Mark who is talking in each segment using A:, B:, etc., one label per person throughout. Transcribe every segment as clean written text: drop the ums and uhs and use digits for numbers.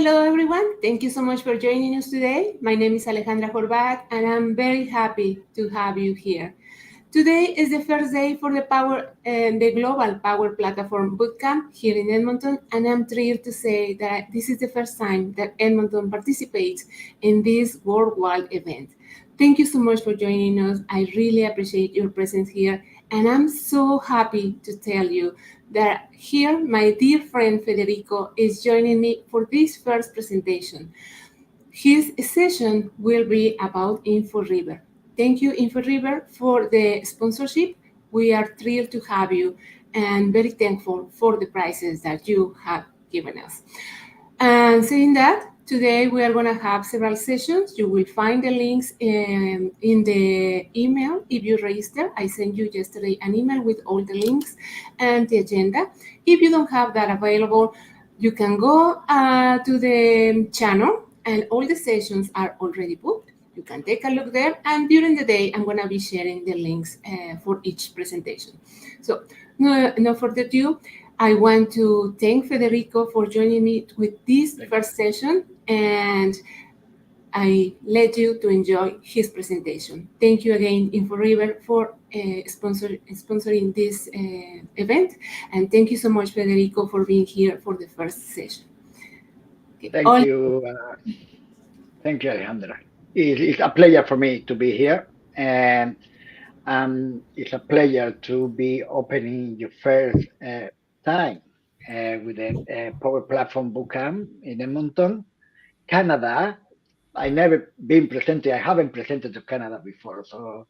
A: Hello, everyone. Thank you so much for joining us today. My name is Alejandra Horvat, and I'm very happy to have you here. Today is the first day for the Global Power Platform Bootcamp here in Edmonton, and I'm thrilled to say that this is the first time that Edmonton participates in this worldwide event. Thank you so much for joining us. I really appreciate your presence here, and I'm so happy to tell you that here my dear friend Federico is joining me for this first presentation. His session will be about Inforiver. Thank you, Inforiver, for the sponsorship. We are thrilled to have you and very thankful for the prizes that you have given us. And saying that, today we are going to have several sessions. You will find the links in the email if you register. I sent you yesterday an email with all the links and the agenda. If you don't have that available, you can go to the channel and all the sessions are already booked. You can take a look there. And during the day, I'm going to be sharing the links for each presentation. So no further ado. I want to thank Federico for joining me with this first session, and I let you to enjoy his presentation. Thank you again, Inforiver, for sponsoring this event, and thank you so much, Federico, for being here for the first session.
B: Okay. Thank you, Alejandra. It's a pleasure for me to be here, and it's a pleasure to be opening your first time with the Power Platform Bootcamp in Edmonton, Canada. I never been presented. I haven't presented to Canada before, so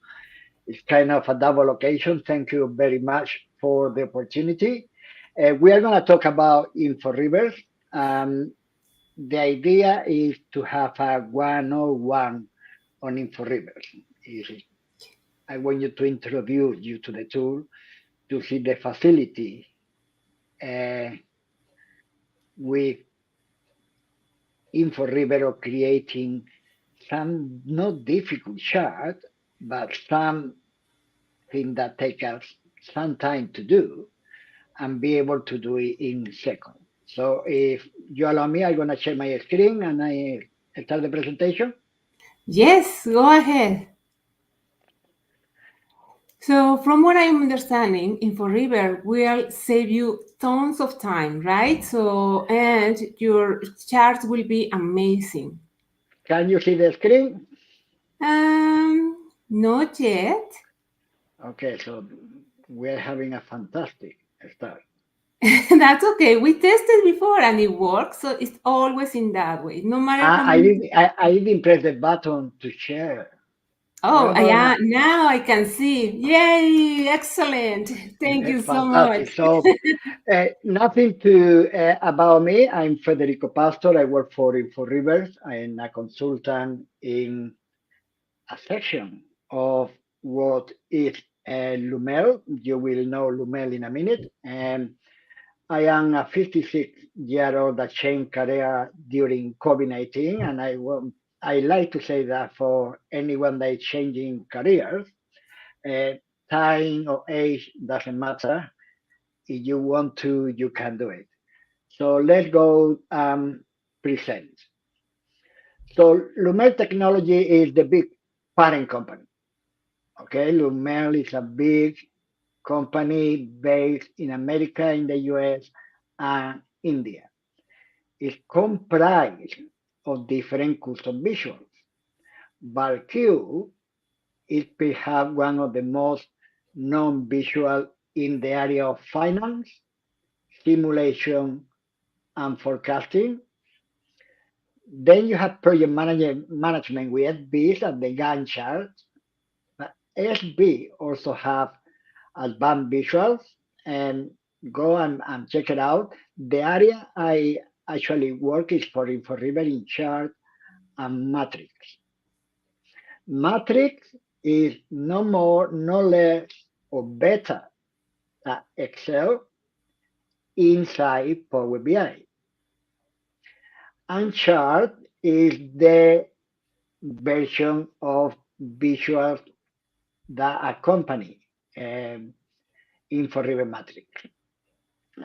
B: it's kind of a double occasion. Thank you very much for the opportunity. We are going to talk about Inforiver. The idea is to have a 101 on Inforiver. I want you to introduce you to the tool, to see the facility with Inforiver of creating some not difficult chart, but something that take us some time to do and be able to do it in seconds. So if you allow me, I'm going to share my screen and I start the presentation.
A: Yes, go ahead. So from what I'm understanding, Inforiver will save you tons of time, right? So, and your charts will be amazing.
B: Can you see the screen?
A: Not yet.
B: Okay, so we're having a fantastic start.
A: That's okay. We tested before and it works, so it's always in that way. No matter how many.
B: I didn't press the button to share. What
A: Oh,
B: about
A: yeah.
B: now?
A: Now I can see. Yay! Excellent. Thank you so much.
B: Fantastic. So, nothing to about me. I'm Federico Pastor. I work for Inforiver. I'm a consultant in a section of what is Lumel. You will know Lumel in a minute. And I am a 56-year-old that changed career during COVID-19, and I like to say that for anyone that is changing careers, uh, time or age doesn't matter. If you want to, you can do it. So let's go present. So Lumel Technology is the big parent company. Okay, Lumel is a big company based in America, in the US, and India. Is comprised of different custom visuals. BarQ is perhaps one of the most known visual in the area of finance, simulation, and forecasting. Then you have management with SBs and the Gantt charts. But SB also have advanced visuals and go and check it out. The area I actually work is for Inforiver in chart and matrix. Matrix is no more, no less, or better than Excel inside Power BI. And chart is the version of visuals that accompany Inforiver Matrix.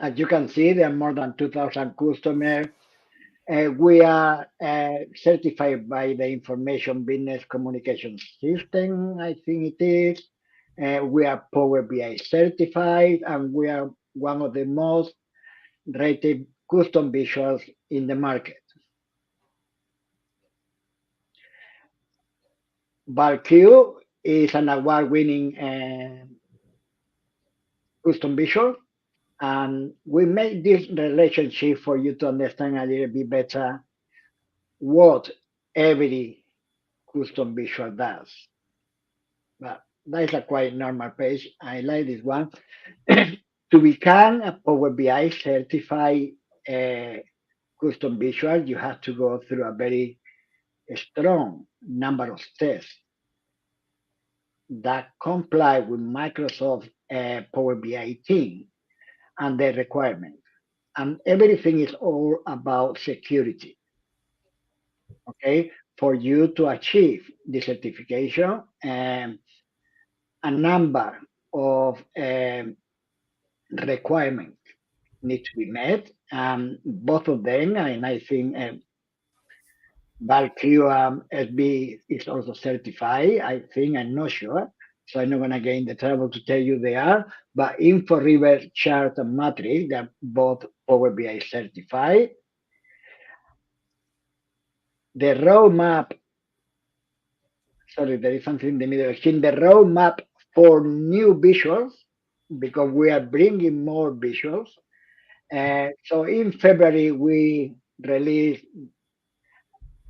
B: As you can see, there are more than 2,000 customers. We are certified by the Information Business Communication System, I think it is. We are Power BI certified, and we are one of the most rated custom visuals in the market. BalQ is an award-winning custom visual, and we make this relationship for you to understand a little bit better what every custom visual does. But that is a quite normal page. I like this one. To become a Power BI certified uh, custom visual, you have to go through a very strong number of tests that comply with Microsoft Power BI team and their requirements. And everything is all about security. Okay, for you to achieve the certification, a number of requirements need to be met. Both of them, and I think Valkyrie SB is also certified. I think I'm not sure, so I'm not gonna get in the trouble to tell you they are. But Inforiver Chart and Matrix, they're both Power BI certified. The roadmap, sorry, there is something in the middle. In the roadmap for new visuals, because we are bringing more visuals. So in February, we released,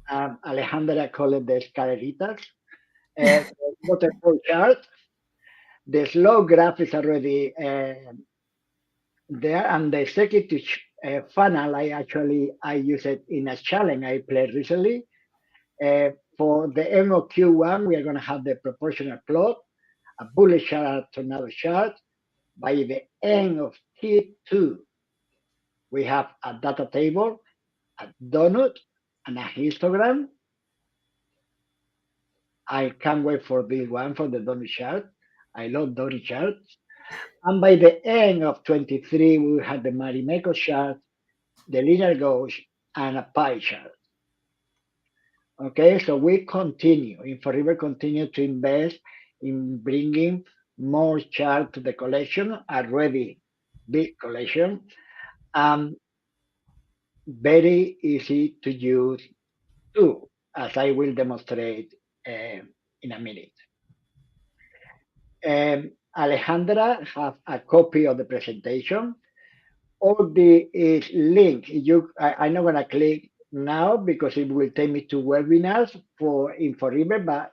B: Alejandra called it the escaleritas, waterfall chart. The slow graph is already there, and the executive funnel, I use it in a challenge I played recently. For the end of Q1, we are going to have the proportional plot, a bullet chart, tornado chart. By the end of Q2, we have a data table, a donut, and a histogram. I can't wait for this one for the donut chart. I love donut charts. And by the end of 23, we had the Marimekko chart, the linear gauge, and a pie chart. Okay, so we continue, Inforiver continue to invest in bringing more chart to the collection, already big collection, very easy to use too, as I will demonstrate in a minute. Alejandra have a copy of the presentation. All the is link. I'm not gonna click now because it will take me to webinars for Inforiver, but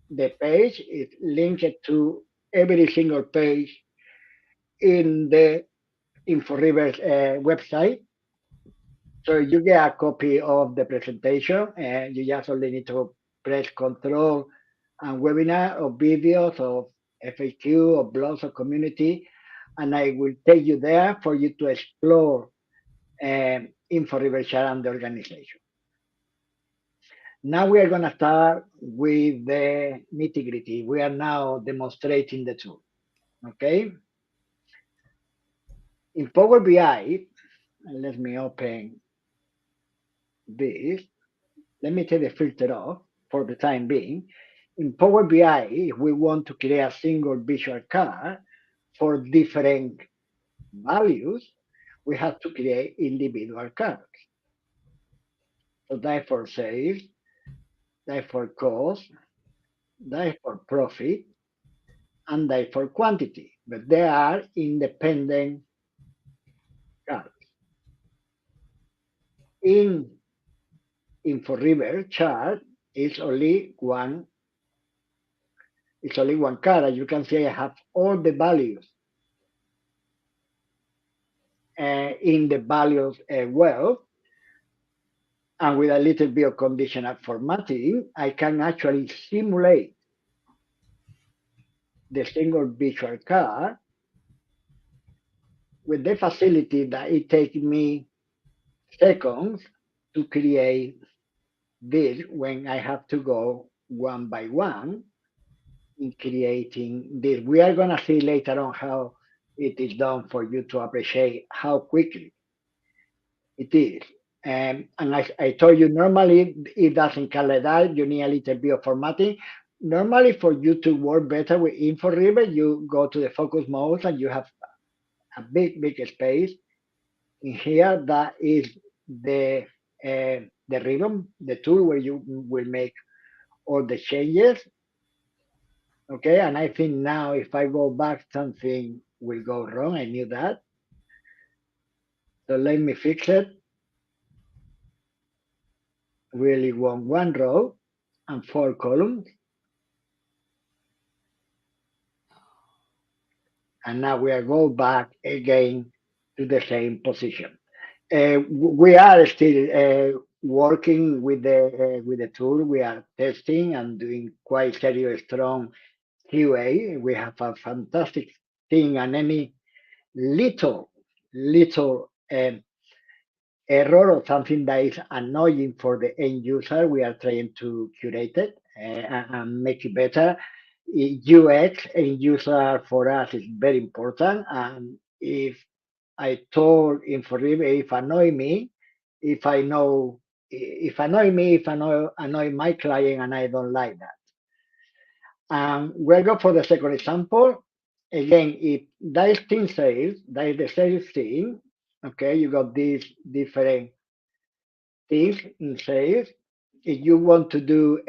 B: the page is linked to every single page in the Inforiver's website. So you get a copy of the presentation, and you just only need to press Control and Webinar or videos of FAQ or blogs or community, and I will take you there for you to explore Inforiver Share and the organization. Now we are going to start with the nitty gritty. We are now demonstrating the tool. Okay. In Power BI, let me open this. Let me take the filter off for the time being. In Power BI, if we want to create a single visual card for different values, we have to create individual cards. So that for sales, that for cost, that for profit, and that for quantity. But they are independent cards. In Inforiver chart, it's only one card. As you can see, I have all the values in the values well, and with a little bit of conditional formatting, I can actually simulate the single visual card with the facility that it takes me seconds to create this when I have to go one by one in creating this. We are going to see later on how it is done for you to appreciate how quickly it is. And I told you, normally it doesn't come like that. You need a little bit of formatting. Normally, for you to work better with Inforiver, you go to the focus mode and you have a big space. In here, that is the the ribbon, the tool where you will make all the changes. Okay, and I think now if I go back, something will go wrong. I knew that. So let me fix it. We only want one row and 4 columns. And now we are go back again to the same position. We are still working with the tool. We are testing and doing quite serious, strong QA. We have a fantastic thing, and any little error or something that is annoying for the end user, we are trying to curate it and make it better. UX end user for us is very important, and if I told Inforiver if annoy me, if I know if annoy me, if annoy my client, and I don't like that. We'll go for the second example. Again, if that is team sales, that is the sales team. Okay, you got these different things in sales. If you want to do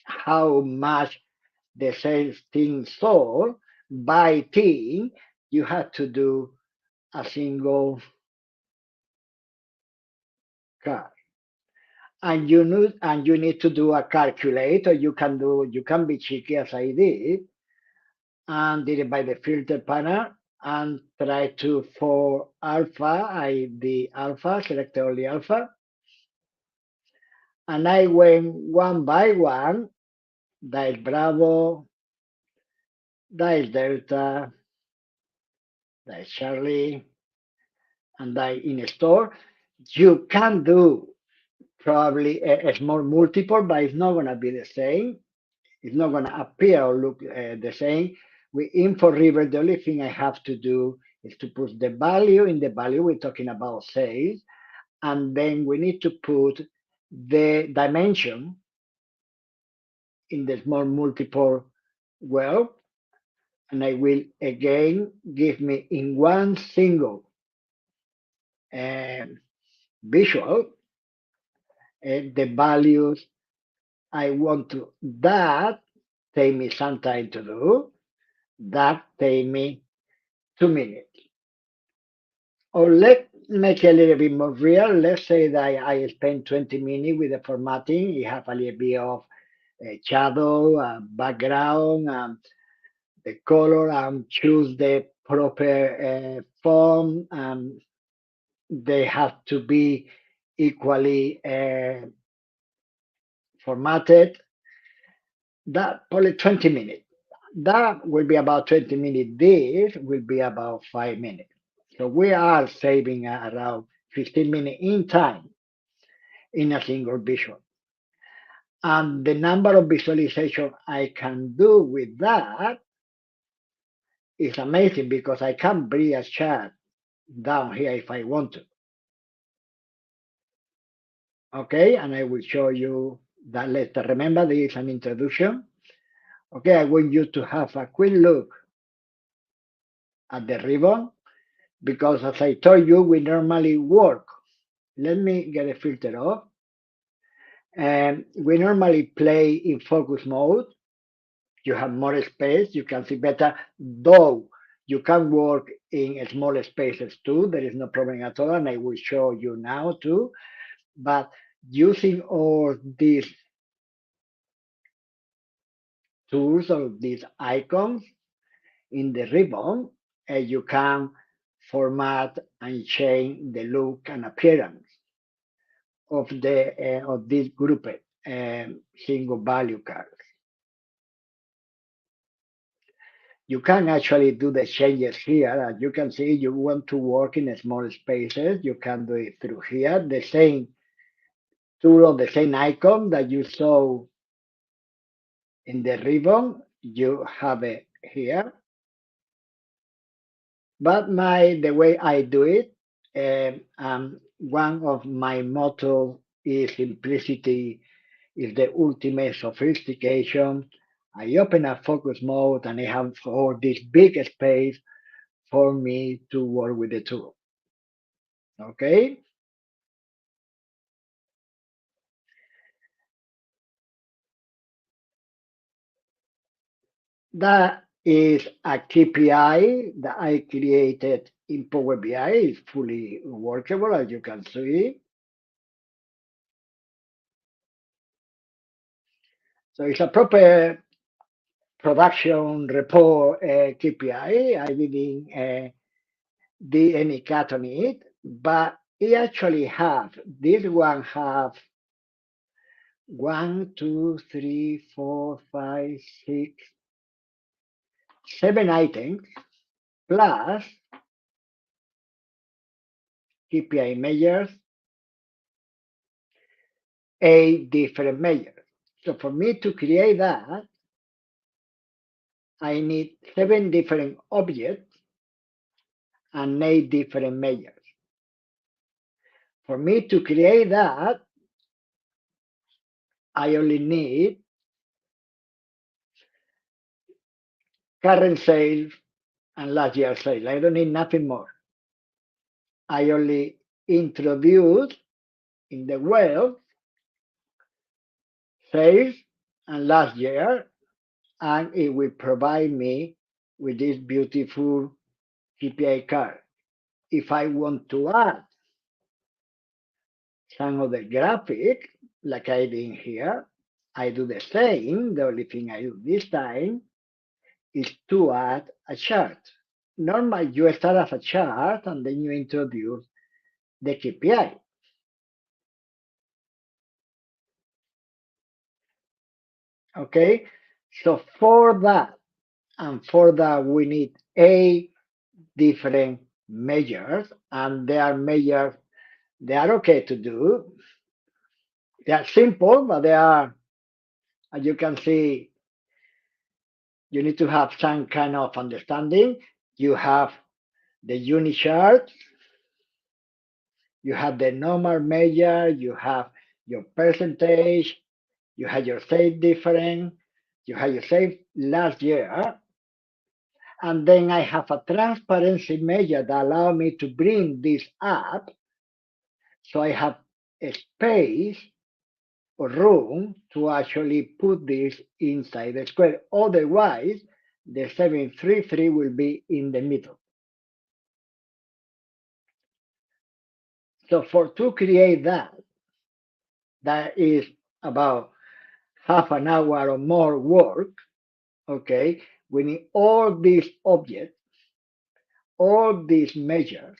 B: how much the sales team sold by team, you have to do a single car. And you need to do a calculator. You can be cheeky as I did and did it by the filter panel and try to for alpha. I the alpha, select only alpha, and I went one by one. That is Bravo, that is Delta, that is Charlie, and that is in store. You can do probably a small multiple, but it's not gonna be the same. It's not going to appear or look the same. With Inforiver, the only thing I have to do is to put the value in the value. We're talking about sales. And then we need to put the dimension in the small multiple well. And I will again give me in one single um, visual the values I want to. That take me some time to do. That take me 2 minutes. Or let's make it a little bit more real. Let's say that I spend 20 minutes with the formatting. You have a little bit of shadow, background, the color, and choose the proper font. They have to be equally formatted. That probably 20 minutes. That will be about 20 minutes. This will be about 5 minutes. So we are saving around 15 minutes in time in a single visual. And the number of visualization I can do with that is amazing because I can bring a chart down here if I want to. Okay, and I will show you that later. Remember, there is an introduction. Okay, I want you to have a quick look at the ribbon because as I told you, we normally work. Let me get a filter off. And we normally play in focus mode. You have more space, you can see better, though you can work in small spaces too. There is no problem at all, and I will show you now too. But using all these tools or these icons in the ribbon, you can format and change the look and appearance of this group single value cards. You can actually do the changes here. As you can see, you want to work in small spaces, you can do it through here. The same tool or the same icon that you saw in the ribbon, you have it here. But the way I do it, one of my motto is simplicity is the ultimate sophistication. I open a focus mode and I have all this big space for me to work with the tool. Okay? That is a KPI that I created in Power BI. It's fully workable, as you can see. So it's a proper production report KPI. I didn't do any cut on it, but it actually have this one have 7 items plus KPI measures, 8 different measures. So for me to create that, I need 7 different objects and 8 different measures. For me to create that, I only need current sales and last year's sales. I don't need nothing more. I only introduce in the web sales and last year, and it will provide me with this beautiful KPI card. If I want to add some of the graphic, like I did here, I do the same. The only thing I do this time is to add a chart. Normally, you start as a chart and then you introduce the KPI. Okay, so for that we need 8 different measures, and they are measures. They are okay to do. They are simple, but they are, as you can see, you need to have some kind of understanding. You have the unit chart, you have the normal measure, you have your percentage, you have your save different, you have your save last year, and then I have a transparency measure that allow me to bring this up, so I have a space or room to actually put this inside the square. Otherwise, the 733 will be in the middle. So for to create that, that is about half an hour or more work. Okay, we need all these objects, all these measures,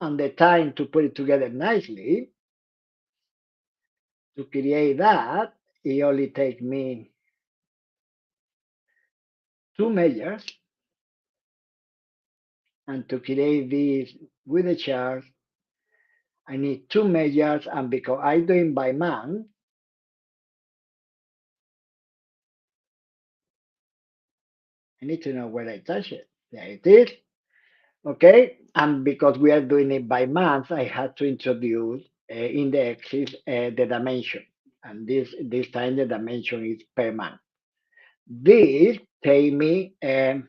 B: and the time to put it together nicely. To create that, it only takes me 2 measures, and to create this with the chart, I need 2 measures, and because I'm doing by month, I need to know where I touch it. There it is. Okay, and because we are doing it by month, I had to introduce indexes the dimension, and this time the dimension is per month. This take me 10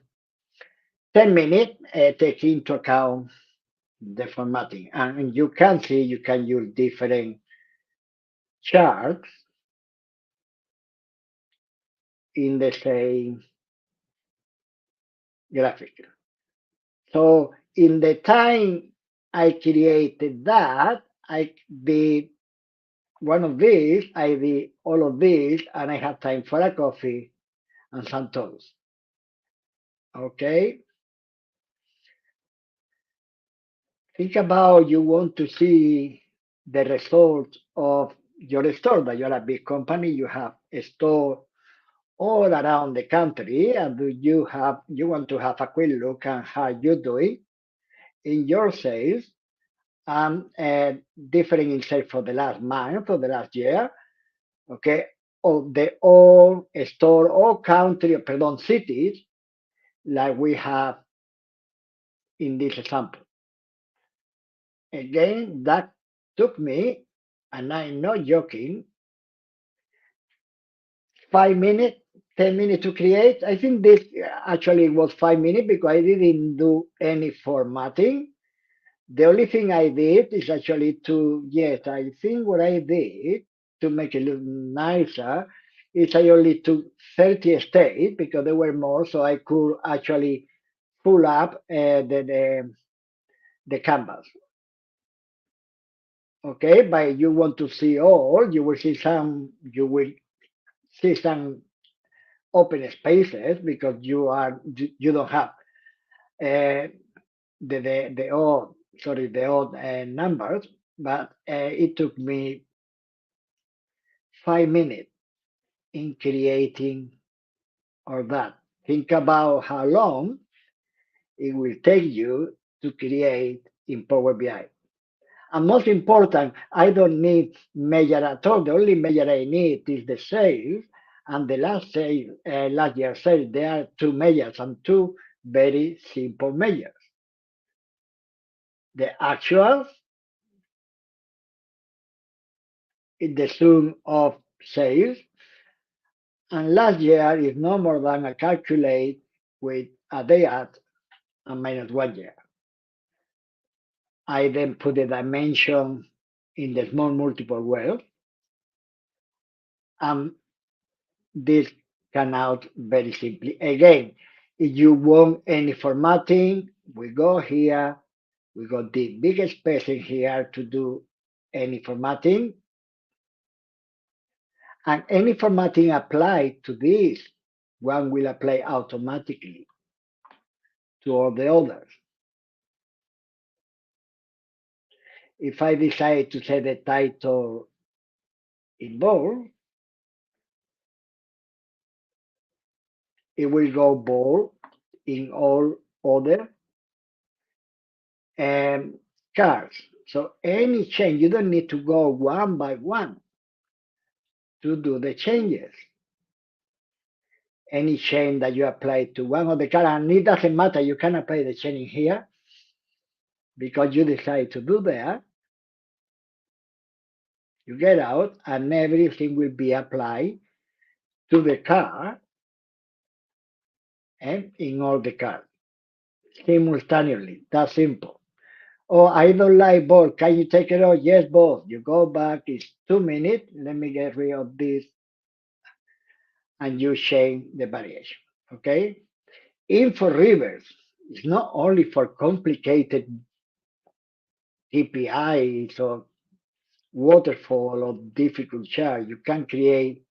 B: minutes, take into account the formatting, and you can see you can use different charts in the same graphic. So in the time I created that, I did one of these, I did all of these, and I have time for a coffee and some toast. Okay? Think about you want to see the results of your store, that you're a big company, you have a store all around the country, and you want to have a quick look at how you're doing in your sales and different in sales for the last month or the last year, okay, of the all store, all country, pardon, cities, like we have in this example. Again, that took me, and I'm not joking, 5 minutes, 10 minutes to create. I think this actually was 5 minutes because I didn't do any formatting. The only thing I did is actually to, yes, I think what I did to make it look nicer is I only took 30 states because there were more, so I could actually pull up the canvas. Okay, but you want to see all, you will see some open spaces because you don't have uh, the odd numbers, but it took me 5 minutes in creating all that. Think about how long it will take you to create in Power BI. And most important, I don't need measure at all. The only measure I need is the sales and the last year sales. There are two measures and two very simple measures. The actual is the sum of sales, and last year is no more than a calculate with a day at and minus 1 year. I then put the dimension in the small multiple well, and this can out very simply. Again, if you want any formatting, we go here, we got the big space in here to do any formatting, and any formatting applied to this one will apply automatically to all the others. If I decide to set the title in bold, it will go bold in all other cards. So any change, you don't need to go one by one to do the changes. Any change that you apply to one of the cards, and it doesn't matter, you can apply the change in here because you decide to do that. You get out, and everything will be applied to the card and in all the cards simultaneously. That's simple. Oh, I don't like both. Can you take it out? Yes, both. You go back, it's 2 minutes. Let me get rid of this, and you change the variation. Okay? Inforiver is not only for complicated KPIs or waterfall or difficult chart. You can create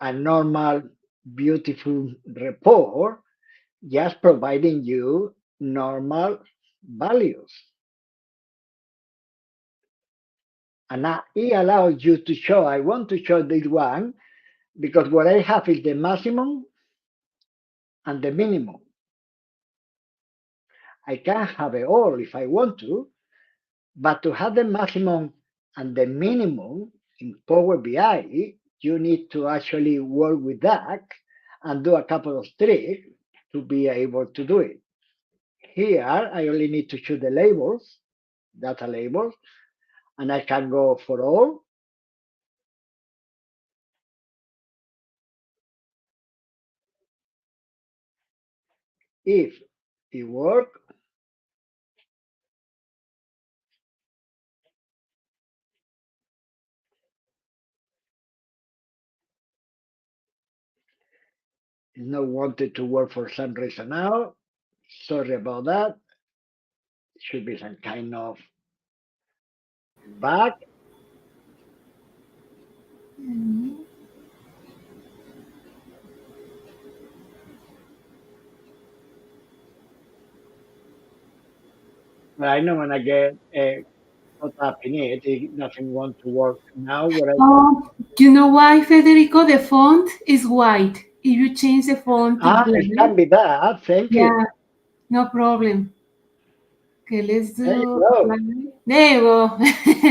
B: a normal, beautiful report just providing you normal values. And now it allows you to show, I want to show this one because what I have is the maximum and the minimum. I can have it all if I want to, but to have the maximum and the minimum in Power BI, you need to actually work with that and do a couple of tricks to be able to do it. Here, I only need to choose the labels, data labels, and I can go for all. If it works, it's not wanted to work for some reason now. Sorry about that. It should be some kind of bug. But I know when I get caught up in it, it doesn't want to work now. What I
A: Oh, you know why, Federico? The font is white. If you change the font to
B: it can
A: black,
B: be that. Thank you.
A: yeah, no problem. Okay, let's
B: There you
A: do
B: go.
A: apply. There you go.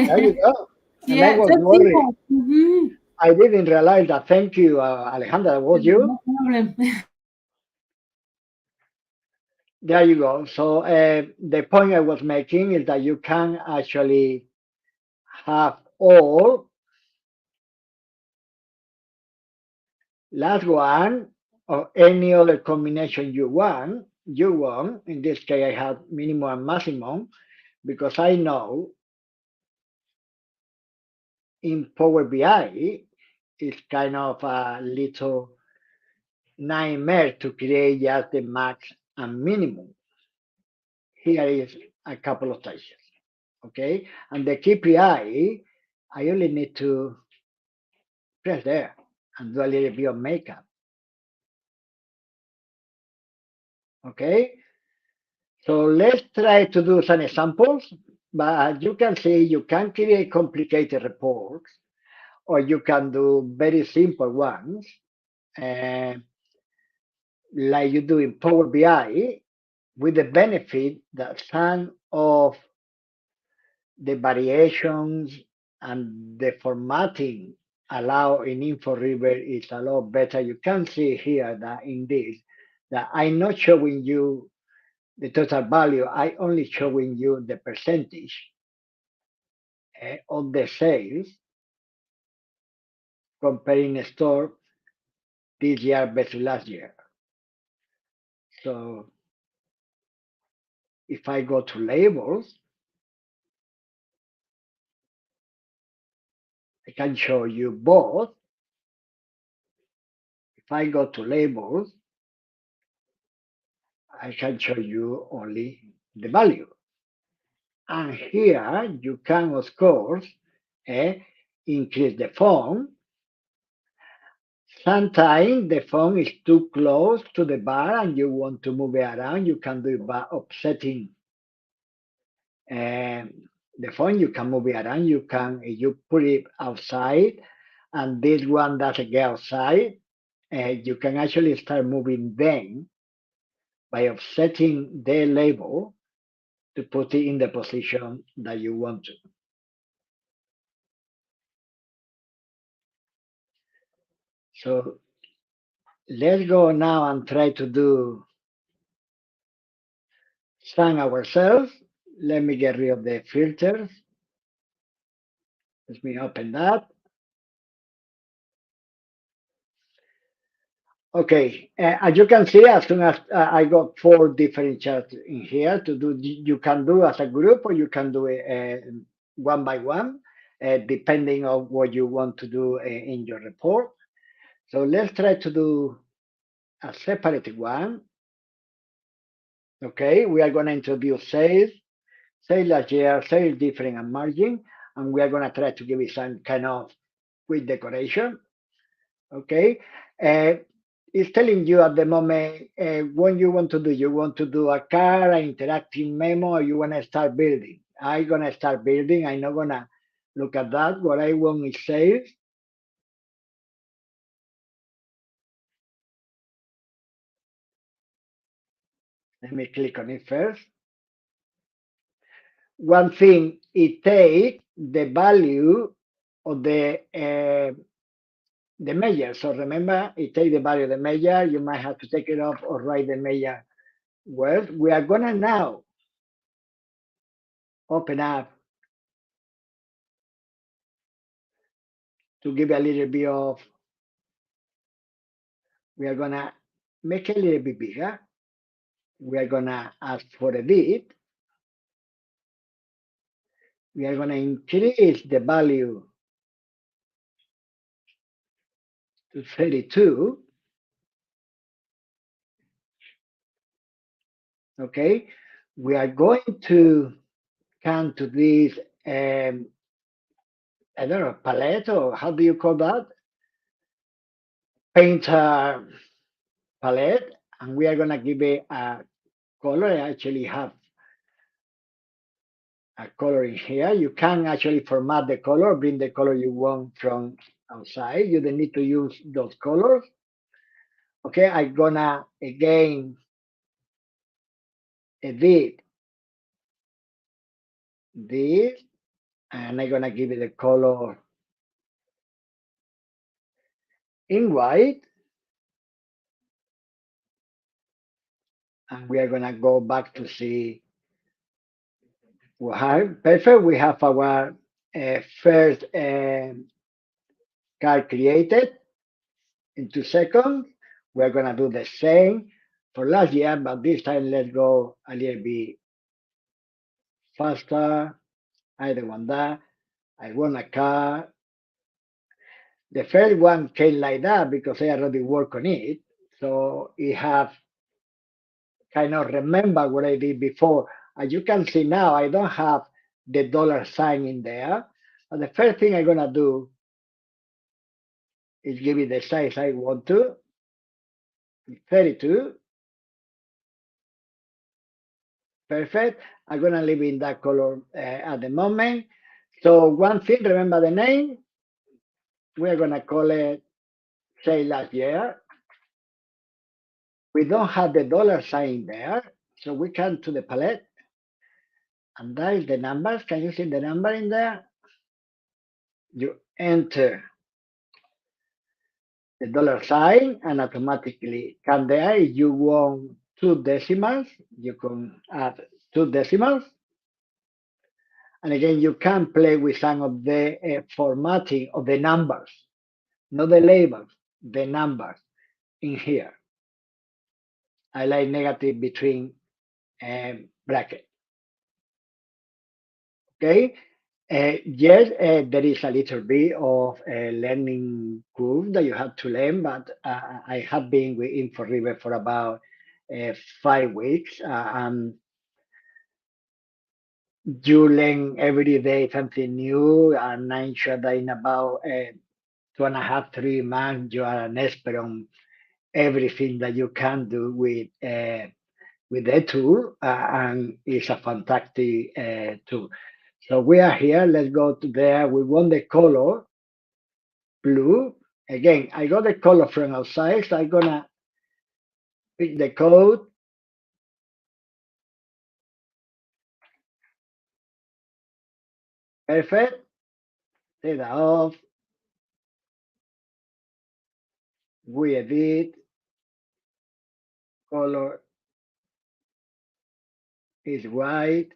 B: There you go. And I
A: Yeah,
B: was
A: so
B: worried.
A: simple. Mm-hmm.
B: I didn't realize that. Thank you, Alejandra. That was you.
A: No problem.
B: There you go. So the point I was making is that you can actually have all. Last one, or any other combination you want. In this case, I have minimum and maximum because I know in Power BI it's kind of a little nightmare to create just the max and minimum. Here is a couple of touches, okay? And the KPI, I only need to press there and do a little bit of makeup, okay? So let's try to do some examples, but you can see you can create complicated reports or you can do very simple ones, uh, like you do in Power BI, with the benefit that some of the variations and the formatting allow in Inforiver is a lot better. You can see here that in this, that I'm not showing you the total value, I only showing you the percentage of the sales comparing store this year versus last year. So if I go to labels, I can show you both. If I go to labels, I can show you only the value. And here you can, of course, eh, increase the font. Sometimes the font is too close to the bar and you want to move it around. You can do it by offsetting the font. You can move it around. You can, if you put it outside and this one doesn't get outside, you can actually start moving them by offsetting the label to put it in the position that you want to. So let's go now and try to do some ourselves. Let me get rid of the filters. Let me open that. Okay, as you can see, as soon as I got 4 different charts in here to do, you can do as a group or you can do it one by one, depending on what you want to do in your report. So let's try to do a separate one. Okay, we are going to introduce sales, sales last year, sales different and margin, and we are going to try to give it some kind of quick decoration. Okay, it's telling you at the moment what you want to do. You want to do a car, an interactive memo, or you want to start building. I'm going to start building. I'm not going to look at that. What I want is sales. Let me click on it first. One thing, it takes the value of the measure. So remember, it takes the value of the measure. You might have to take it off or write the measure word. We are going to now open up to give a little bit of, we are going to make it a little bit bigger. We are going to ask for a bit. We are going to increase the value to 32. Okay. We are going to come to this, I don't know, palette or how do you call that? Painter palette. And we are going to give it a color. I actually have a color in here. You can actually format the color, bring the color you want from outside. You don't need to use those colors. Okay, I'm gonna again edit this and I'm gonna give it a color in white. And we are gonna go back to see what perfect. We have our first card created in 2 seconds. We're going to do the same for last year, but this time let's go a little bit faster. I don't want that. I want a card. The first one came like that because I already work on it. So it have kind of remember what I did before. As you can see now, I don't have the dollar sign in there. But the first thing I'm gonna do is give it the size I want to, 32. Perfect. I'm gonna leave in that color at the moment. So one thing, remember the name. We're gonna call it say last year. We don't have the dollar sign there, so we come to the palette, and that is the numbers. Can you see the number in there? You enter the dollar sign and automatically come there. If you want 2 decimals, you can add 2 decimals. And again, you can play with some of the formatting of the numbers, not the labels, the numbers in here. I like negative between bracket. Okay. Yes, there is a little bit of a learning curve that you have to learn, but I have been with Inforiver for about 5 weeks. You learn every day something new, and I'm sure that in about 2.5, 3 months, you are an expert on everything that you can do with the tool, and it's a fantastic tool. So we are here. Let's go to there. We want the color blue. Again, I got the color from outside, so I'm gonna pick the code. Perfect. Take that off. We edit. Color is white.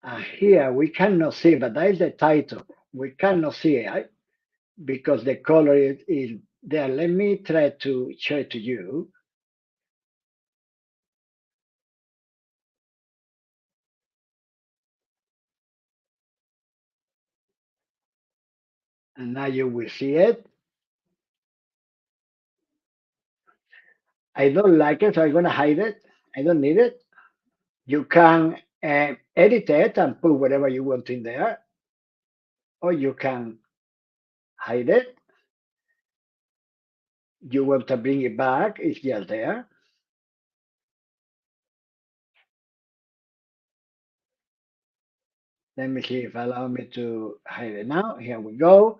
B: And here we cannot see, but that is the title. We cannot see it because the color is there. Let me try to show it to you. And now you will see it. I don't like it, so I'm gonna hide it. I don't need it. You can edit it and put whatever you want in there, or you can hide it. You want to bring it back, it's just there. Let me see if allow me to hide it now. Here we go.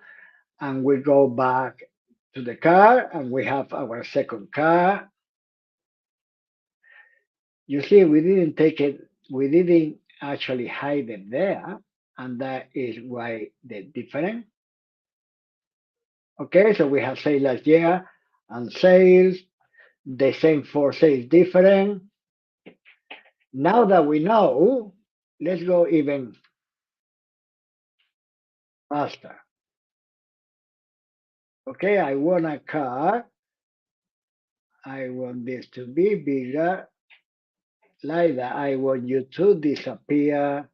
B: And we go back to the car, and we have our second car. You see, we didn't take it, we didn't actually hide it there, and that is why the difference. Okay, so we have sales last year and sales, the same for sales different. Now that we know, let's go even faster. Okay, I want a car. I want this to be bigger. Like that, I want you to disappear.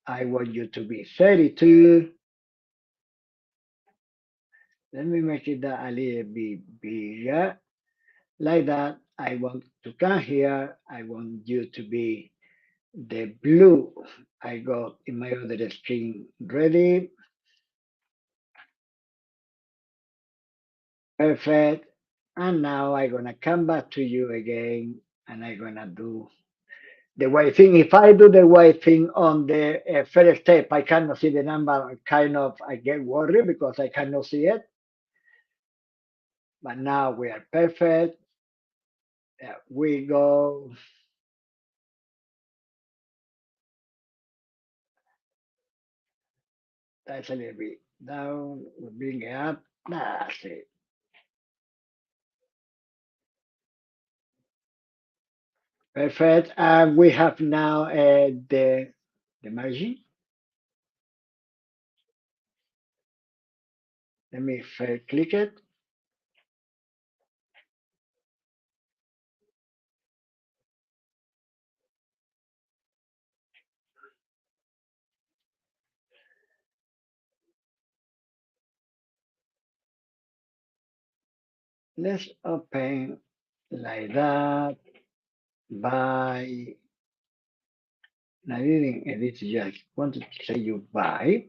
B: I want you to be 32. Let me make it that a little bit bigger. Like that, I want to come here. I want you to be the blue. I got in my other screen ready. Perfect. And now I'm gonna come back to you again, and I'm gonna do the white thing. If I do the white thing on the first step, I cannot see the number. Kind of, I get worried because I cannot see it. But now we are perfect. There we go. That's a little bit down. We bring it up. That's it. Perfect. And we have now the margin. Let me click it. Let's open like that by, I didn't edit, just wanted to say you by.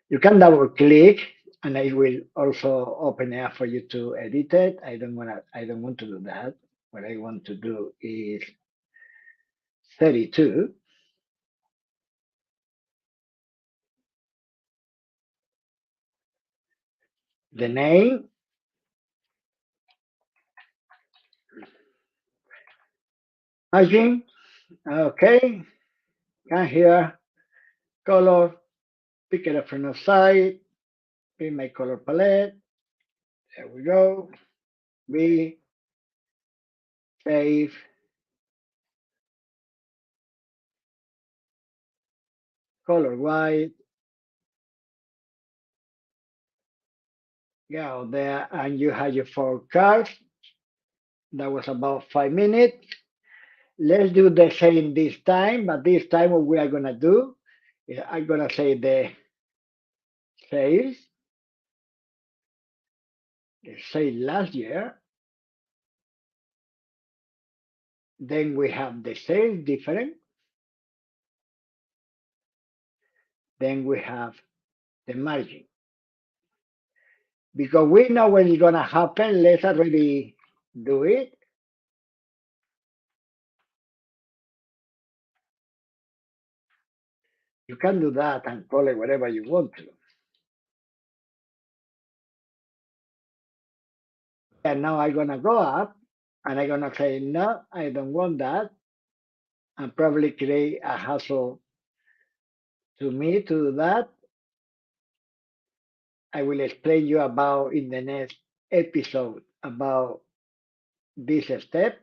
B: You can double click and I will also open it up for you to edit it. I don't want to do that. What I want to do is 32. The name, margin, okay, come here, color, pick it up from the side, pick my color palette, there we go, we save, color white, go there, and you have your 4 cards. That was about 5 minutes. Let's do the same this time, but this time what we are gonna do is I'm gonna say sales, the sale last year. Then we have the sales different. Then we have the margin. Because we know when it's gonna happen, let's already do it. You can do that and call it whatever you want to. And now I'm gonna go up and I'm gonna say, no, I don't want that, and probably create a hassle to me to do that. I will explain you about in the next episode about this step.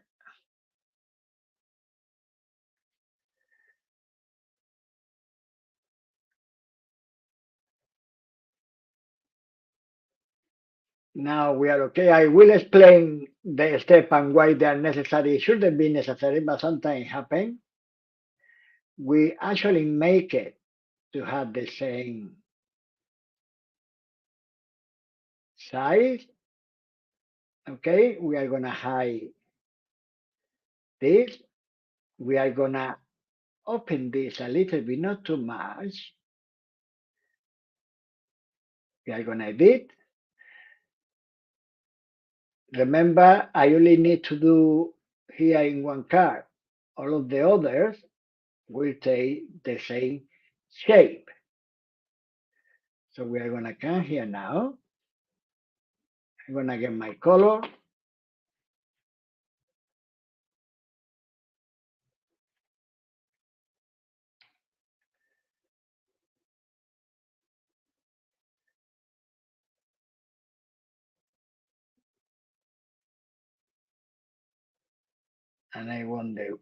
B: Now we are okay. I will explain the step and why they are necessary. It shouldn't be necessary, but sometimes happen. We actually make it to have the same size. Okay, we are gonna hide this. We are gonna open this a little bit, not too much. We are gonna edit. Remember, I only need to do here in one card. All of the others will take the same shape. So we are gonna come here now. I'm gonna get my color. And I want the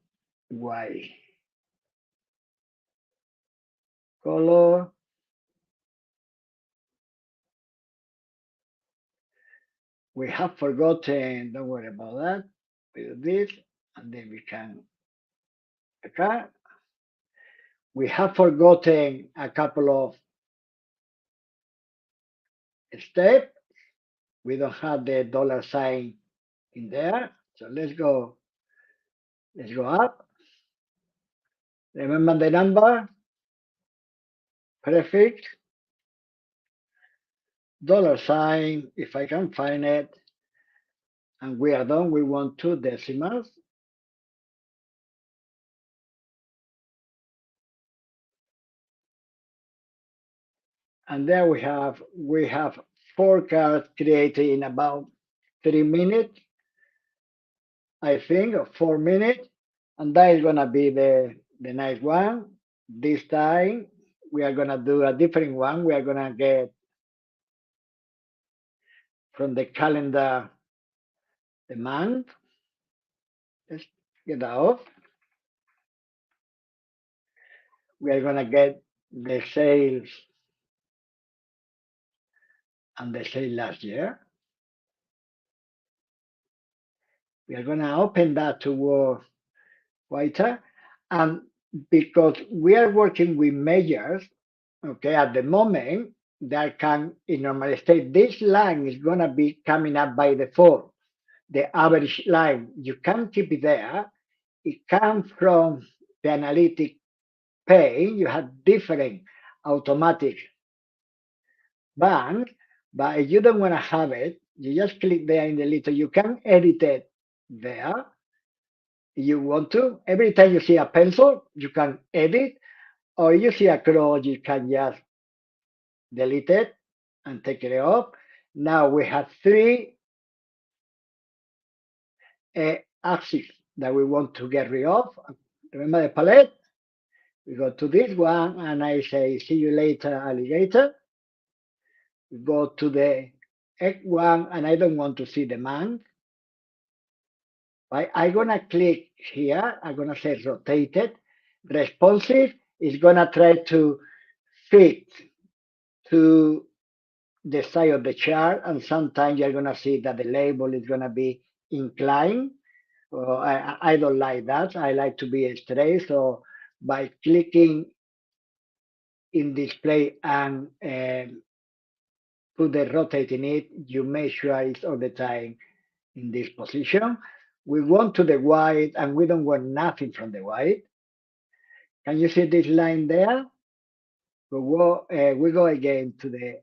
B: white color. We have forgotten, don't worry about that. We do this, and then we can, okay. We have forgotten a couple of steps. We don't have the $sign in there. So let's go up. Remember the number, prefix, $sign, if I can find it. And we are done. We want 2 decimals. And there we have 4 cards created in about 3 minutes, I think, or 4 minutes. And that is gonna be the nice one. This time we are gonna do a different one. We are gonna get from the calendar the month. get off. We are gonna get the sales and the sale last year. We are gonna open that to work wider. And because we are working with measures, okay, at the moment, that can, in normal state, this line is gonna be coming up by default. The average line, you can keep it there. It comes from the analytic pane. You have different automatic bank, but if you don't want to have it, you just click there in the little, you can edit it there. You want to, every time you see a pencil, you can edit, or you see a cross, you can just delete it and take it off. Now we have three axes that we want to get rid of. Remember the palette? We go to this one and I say, see you later, alligator. We go to the egg one and I don't want to see the man. Right? I'm gonna click here. I'm gonna say rotated. Responsive is gonna try to fit to the side of the chart, and sometimes you're gonna see that the label is gonna be inclined. I don't like that. I like to be straight. So by clicking in display and put the rotate in it, you make sure it's all the time in this position. We want to the white and we don't want nothing from the white. Can you see this line there? We go again to the,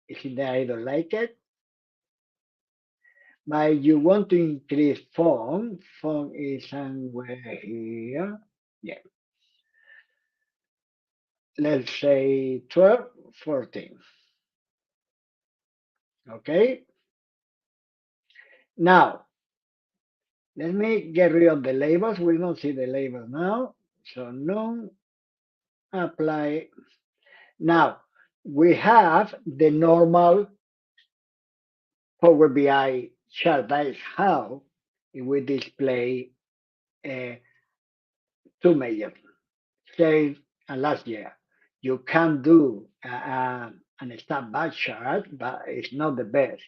B: is it there? I don't like it. But you want to increase font. Font is somewhere here. Yeah. Let's say 12, 14. Okay. Now, let me get rid of the labels. We don't see the labels now. So none, apply. Now, we have the normal Power BI chart. That is how we display two measures, sales and last year. You can do an step back chart, but it's not the best.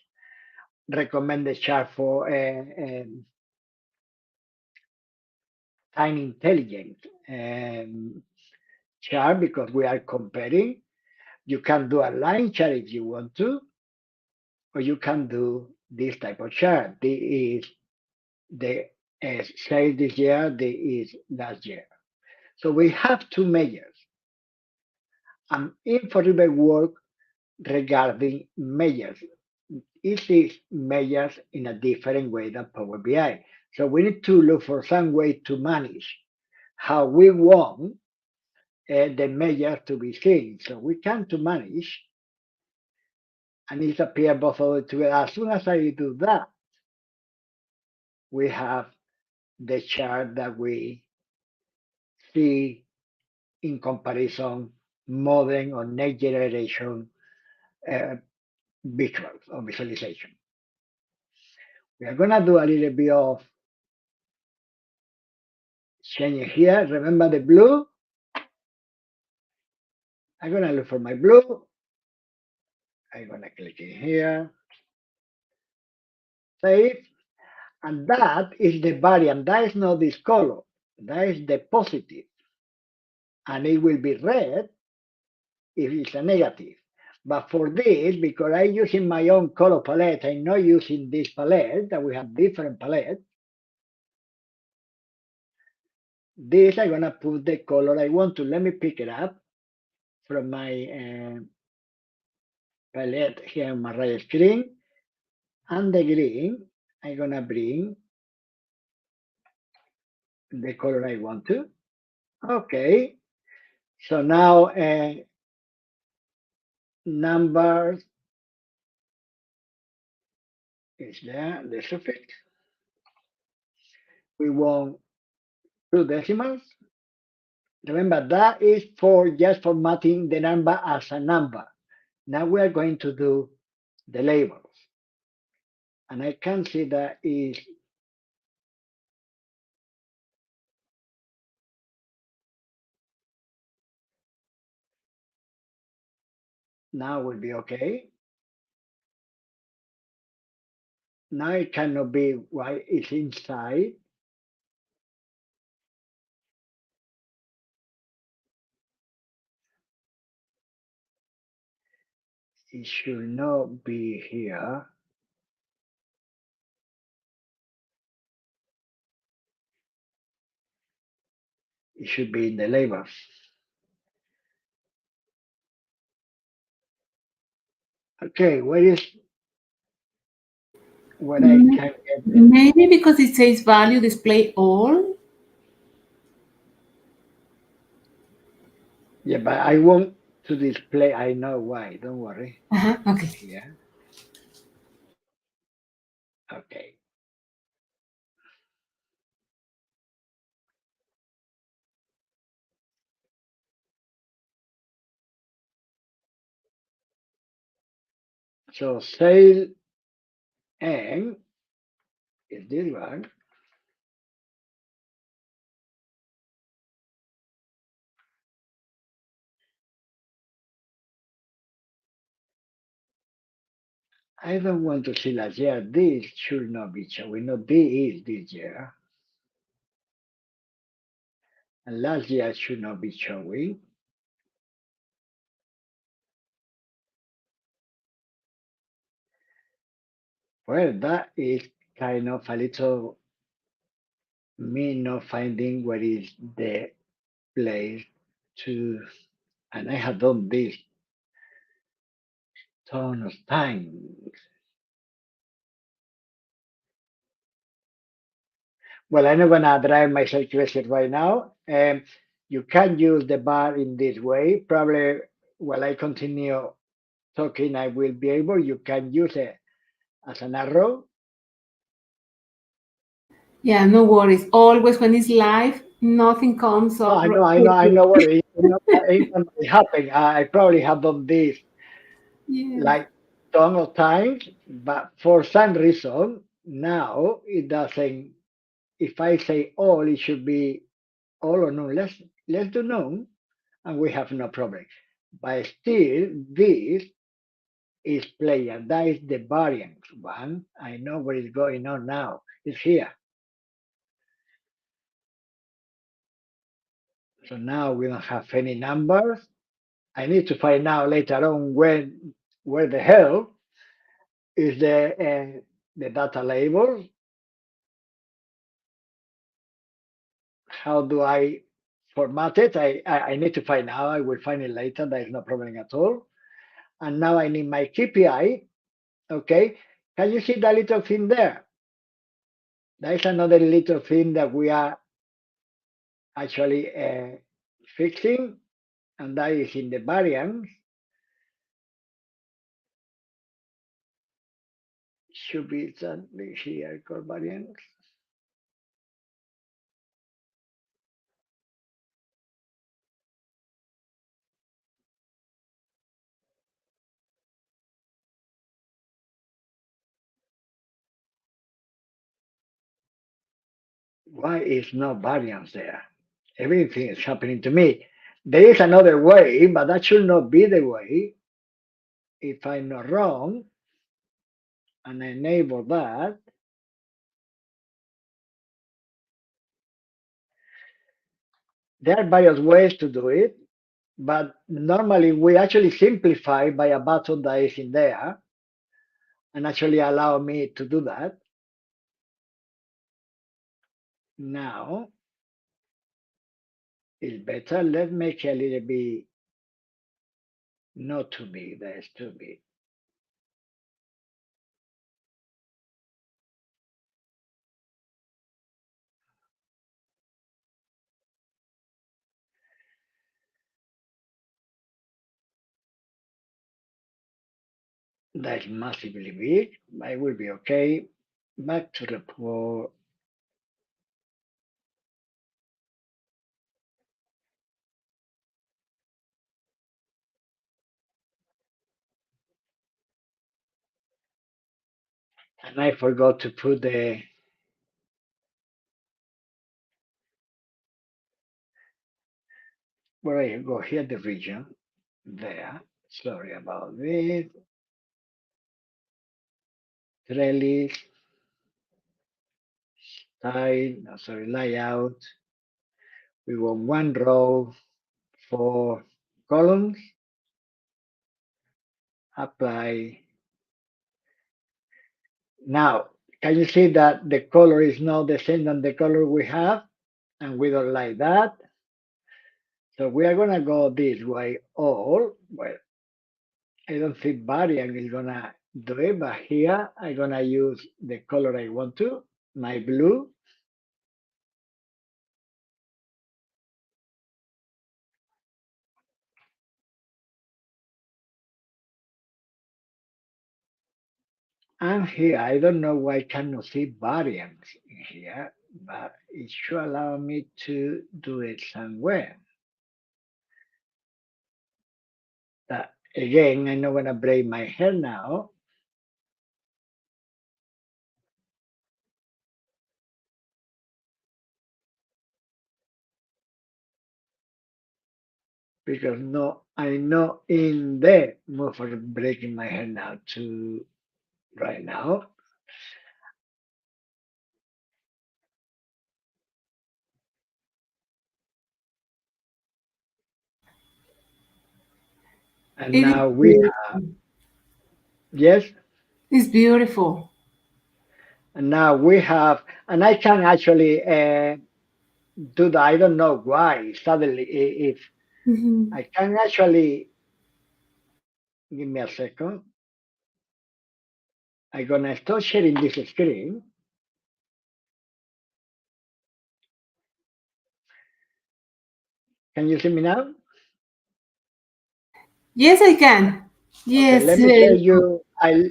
B: Recommended chart for time intelligent chart because we are comparing. You can do a line chart if you want to, or you can do this type of chart. This is the sales this year, this is last year. So we have two measures. And Inforiver work regarding measures. It is measures in a different way than Power BI. So we need to look for some way to manage how we want the measures to be seen. So we can to manage, and it appears both of it together. As soon as I do that, we have the chart that we see in comparison modern or next generation uh, visuals or visualization. We are going to do a little bit of changing here. Remember the blue? I'm going to look for my blue. I'm going to click in here, save. And that is the variant. That is not this color. That is the positive. And it will be red if it's a negative. But for this, because I'm using my own color palette, I'm not using this palette, that we have different palettes. This, I'm gonna put the color I want to. Let me pick it up from my palette here on my right screen. And the green, I'm gonna bring the color I want to. Okay, so now numbers is there, the suffix. We want two decimals. Remember, that is for just formatting the number as a number. Now we are going to do the labels. And I can see that is Now will be okay. Now it cannot be why it's inside. It should not be here. It should be in the labels. Okay, where I
A: Mm,
B: can get the,
A: maybe because it says value display all.
B: yeah, but I want to display. I know why. Don't worry.
A: Uh-huh, okay.
B: Here. Okay. So sale N is this one. I don't want to see last year. This should not be showing. No, this is this year. And last year should not be showing. Well, that is kind of a little me not finding where is the place to, and I have done this ton of times. Well, I'm not gonna drive myself crazy right now. You can use the bar in this way. Probably while I continue talking, I will be able. You can use it as an arrow.
A: Yeah, no worries. Always when it's live, nothing comes
B: No,
A: up
B: I
A: quickly.
B: know what it, it can happen. I probably have done this
A: Yes.
B: like ton of times, but for some reason now it doesn't. If I say all, it should be all or none. Let's do none, and we have no problem. But still, this is player. That is the variant one. I know what is going on now. It's here. So now we don't have any numbers. I need to find out later on where the hell is the data label. How do I format it? I need to find out. I will find it later. There is no problem at all. And now I need my KPI. Okay. Can you see that little thing there? There is another little thing that we are actually fixing, and that is in the variance. Should be something here called variance. Why is no variance there? Everything is happening to me. There is another way, but that should not be the way. If I'm not wrong, and enable that, there are various ways to do it, but normally we actually simplify by a button that is in there and actually allow me to do that. Now it's better. Let's make it a little bit not too big. That's too big. That's massively big. I will be okay. Back to report. And I forgot to put the where I go here, the region there. Sorry about this. Trellis, style, no, sorry, layout. We want one row for columns. Apply. Now, can you see that the color is not the same than the color we have? And we don't like that. So we are gonna go this way all. Well, I don't think variant is gonna do it, but here I'm gonna use the color I want to, my blue. And here, I don't know why I cannot see variants in here, but it should allow me to do it somewhere. Again, I'm not gonna braid my hair now because no, I'm not in the mood for breaking my hair now to right now. And
A: It is
B: now we have,
A: beautiful.
B: yes,
A: It's beautiful.
B: and now we have, and I can actually do that. I don't know why suddenly if
A: Mhm.
B: I can actually give me a second. I'm gonna start sharing this screen. Can you see me now?
A: Yes, I can.
B: Okay,
A: Yes,
B: let me share
A: very good.
B: you.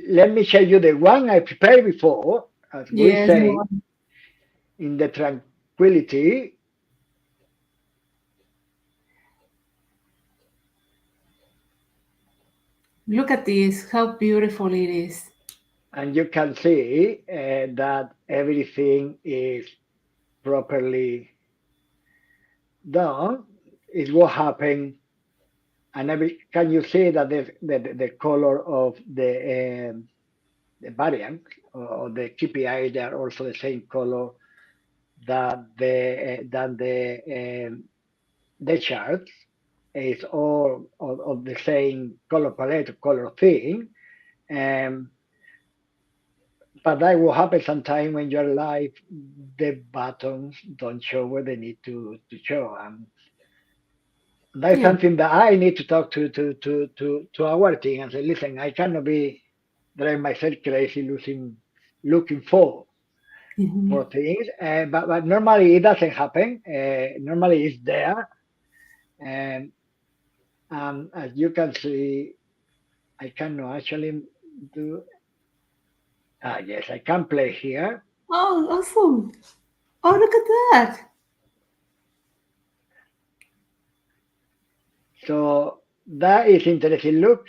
B: Let me share you the one I prepared before, as we
A: Yes,
B: say
A: Lord.
B: in the tranquility,
A: Look at this, how beautiful it is.
B: and you can see that everything is properly done. Is what happened, and can you see that the color of the variant or the KPI they are also the same color that the charts is all of the same color palette, color theme. Um, but that will happen sometime when you're live, the buttons don't show where they need to show. That's
A: Yeah.
B: something that I need to talk to our team and say, listen, I cannot be driving myself crazy looking
A: Mhm.
B: for things. But normally it doesn't happen. Normally it's there. And as you can see, I cannot actually do. Yes, I can play here.
A: Oh, awesome. Oh, look at that.
B: So that is interesting. Look,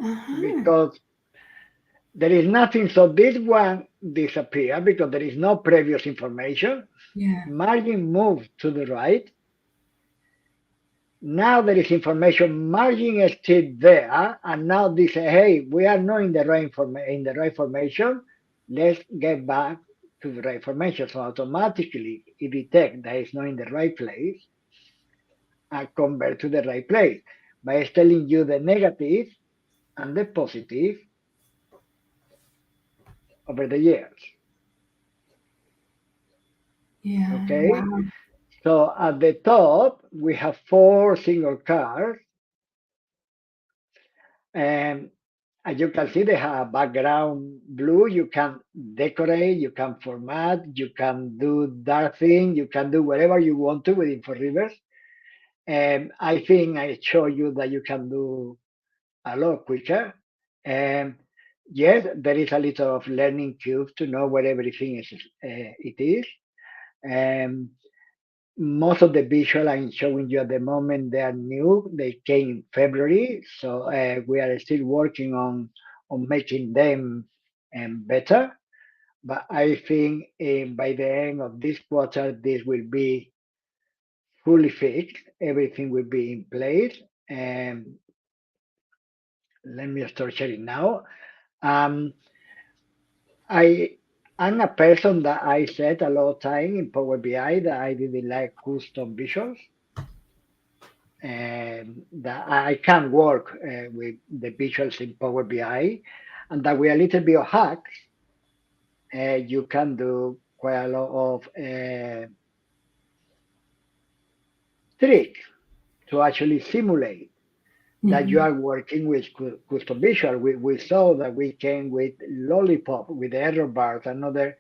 A: Uh-huh.
B: because there is nothing. So this one disappear because there is no previous information.
A: Yeah.
B: Margin moved to the right. Now there is information. Margin is still there, and now they say, "Hey, we are not in the right in the right formation. Let's get back to the right formation." So automatically it detects that it's not in the right place and convert to the right place by it's telling you the negative and the positive over the years.
A: Yeah.
B: Okay,
A: Wow.
B: so at the top we have four single cards, and as you can see, they have background blue. You can decorate, you can format, you can do dark thing, you can do whatever you want to with Inforiver. And I think I show you that you can do a lot quicker. And yes, there is a little of learning curve to know where everything is. It is. And most of the visual I'm showing you at the moment, they are new. They came in February, so we are still working on making them better. But I think by the end of this quarter, this will be fully fixed. Everything will be in place, and let me start sharing now. Um, I am a person that I said a lot of time in Power BI that I didn't like custom visuals, and that I can work with the visuals in Power BI, and that with a little bit of hacks, you can do quite a lot of tricks to actually simulate that you
A: Mhm.
B: are working with custom visual. We saw that we came with Lollipop, with error bars, another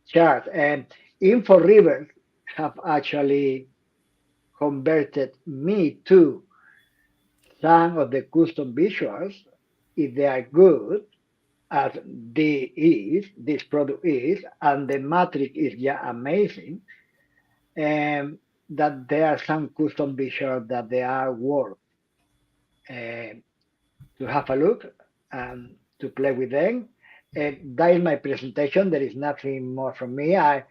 B: chart, and Inforiver have actually converted me to some of the custom visuals, if they are good, as this product is, and the matrix is yeah amazing, and that there are some custom visuals that they are worth uh, to have a look and to play with them. That is my presentation. There is nothing more from me. I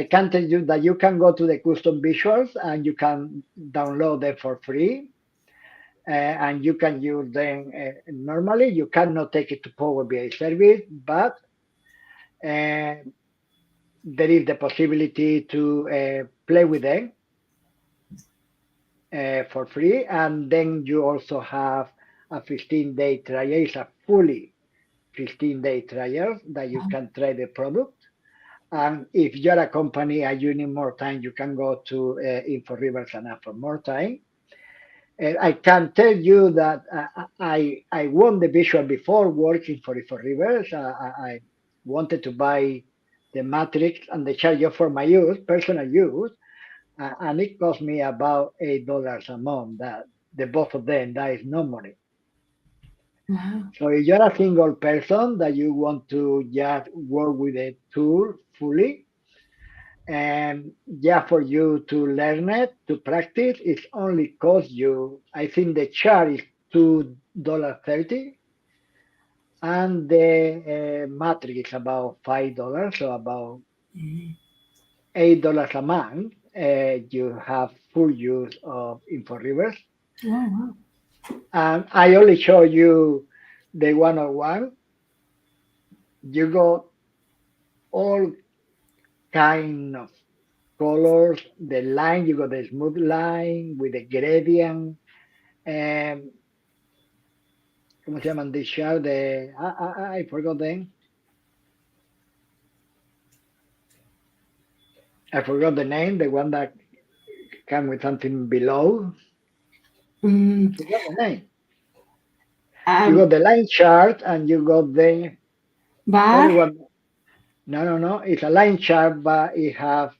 B: can tell you that you can go to the custom visuals and you can download them for free. And you can use them normally. You cannot take it to Power BI service, but uh, there is the possibility to play with them for free. And then you also have a 15-day trial. It's a fully 15-day trial that you can try the product. And if you're a company and you need more time, you can go to Inforiver and ask for more time. And I can tell you that I won the visual before working for Inforiver. I wanted to buy the matrix and the charger for my use, personal use, and it cost me about $8 a month. That the both of them, that is no money.
A: Wow.
B: So if you're a single person that you want to just work with a tool fully, and yeah, for you to learn it, to practice, it only costs you, I think the chart is $2.30, and the matrix is about $5, so about $8 a month. You have full use of InfoRivers.
A: Wow, wow.
B: And I only show you the 101. You got all kind of colors, the line, you got the smooth line with the gradient, and ¿cómo se llaman? The shell, I forgot them. I forgot the name, the one that come with something below. I
A: Mm,
B: forgot the name. You got
A: um,
B: the line chart and you got the
A: bar.
B: only one. No, no, no. It's a line chart, but it have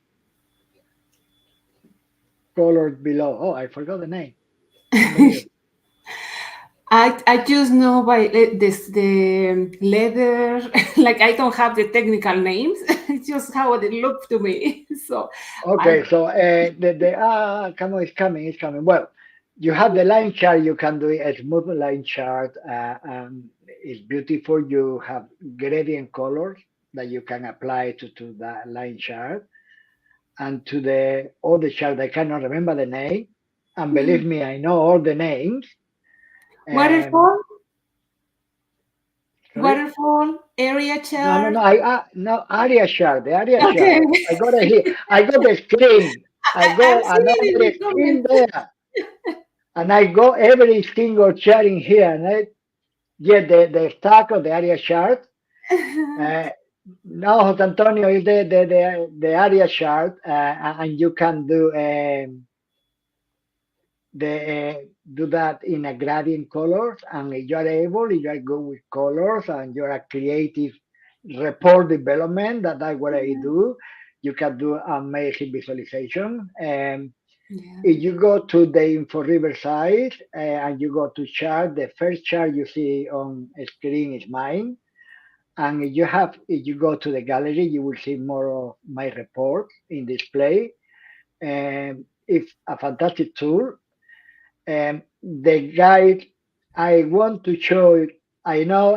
B: colors below. Oh, I forgot the name. Unbelievable.
A: I just know by this the leather. Like I don't have the technical names. It's just how it looked to me. So I.
B: Okay, so come on, it's coming. Well, you have the line chart. You can do a smooth line chart. It's beautiful. You have gradient colors that you can apply to that line chart and to the other chart. I cannot remember the name, and believe me, I know all the names. Um,
A: Waterfall,
B: sorry.
A: waterfall, area
B: No, no,
A: chart.
B: no. No, area chart. The area
A: Okay.
B: chart. I got it here. I got the screen. I
A: I'm
B: go
A: seeing it in
B: another
A: the
B: screen
A: comments.
B: there. And I go every single chart in here, and I get the stack of the area chart. Uh, now, Jose Antonio is the area chart, and you can the do that in a gradient colors. And if you are able, if you are good with colors, and you're a creative report development, that's what I do. You can do amazing visualization.
A: Yeah.
B: If you go to the InfoRiver site and you go to chart, the first chart you see on screen is mine. And if you go to the gallery, you will see more of my report in display. And it's a fantastic tool. The guide I want to show, I know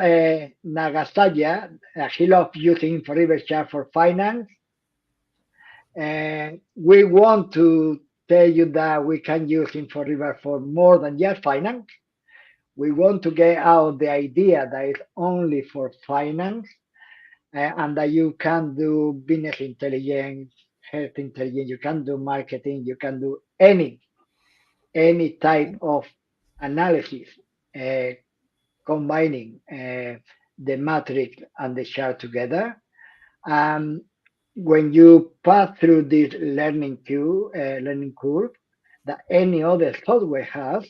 B: Nagasaya, he loves using InfoRiver chart for finance. And we want to tell you that we can use InfoRiver for more than just finance. We want to get out the idea that it's only for finance and that you can do business intelligence, health intelligence, you can do marketing, you can do any type of analysis, uh, combining the matrix and the chart together. Um, when you pass through this learning curve that any other software has,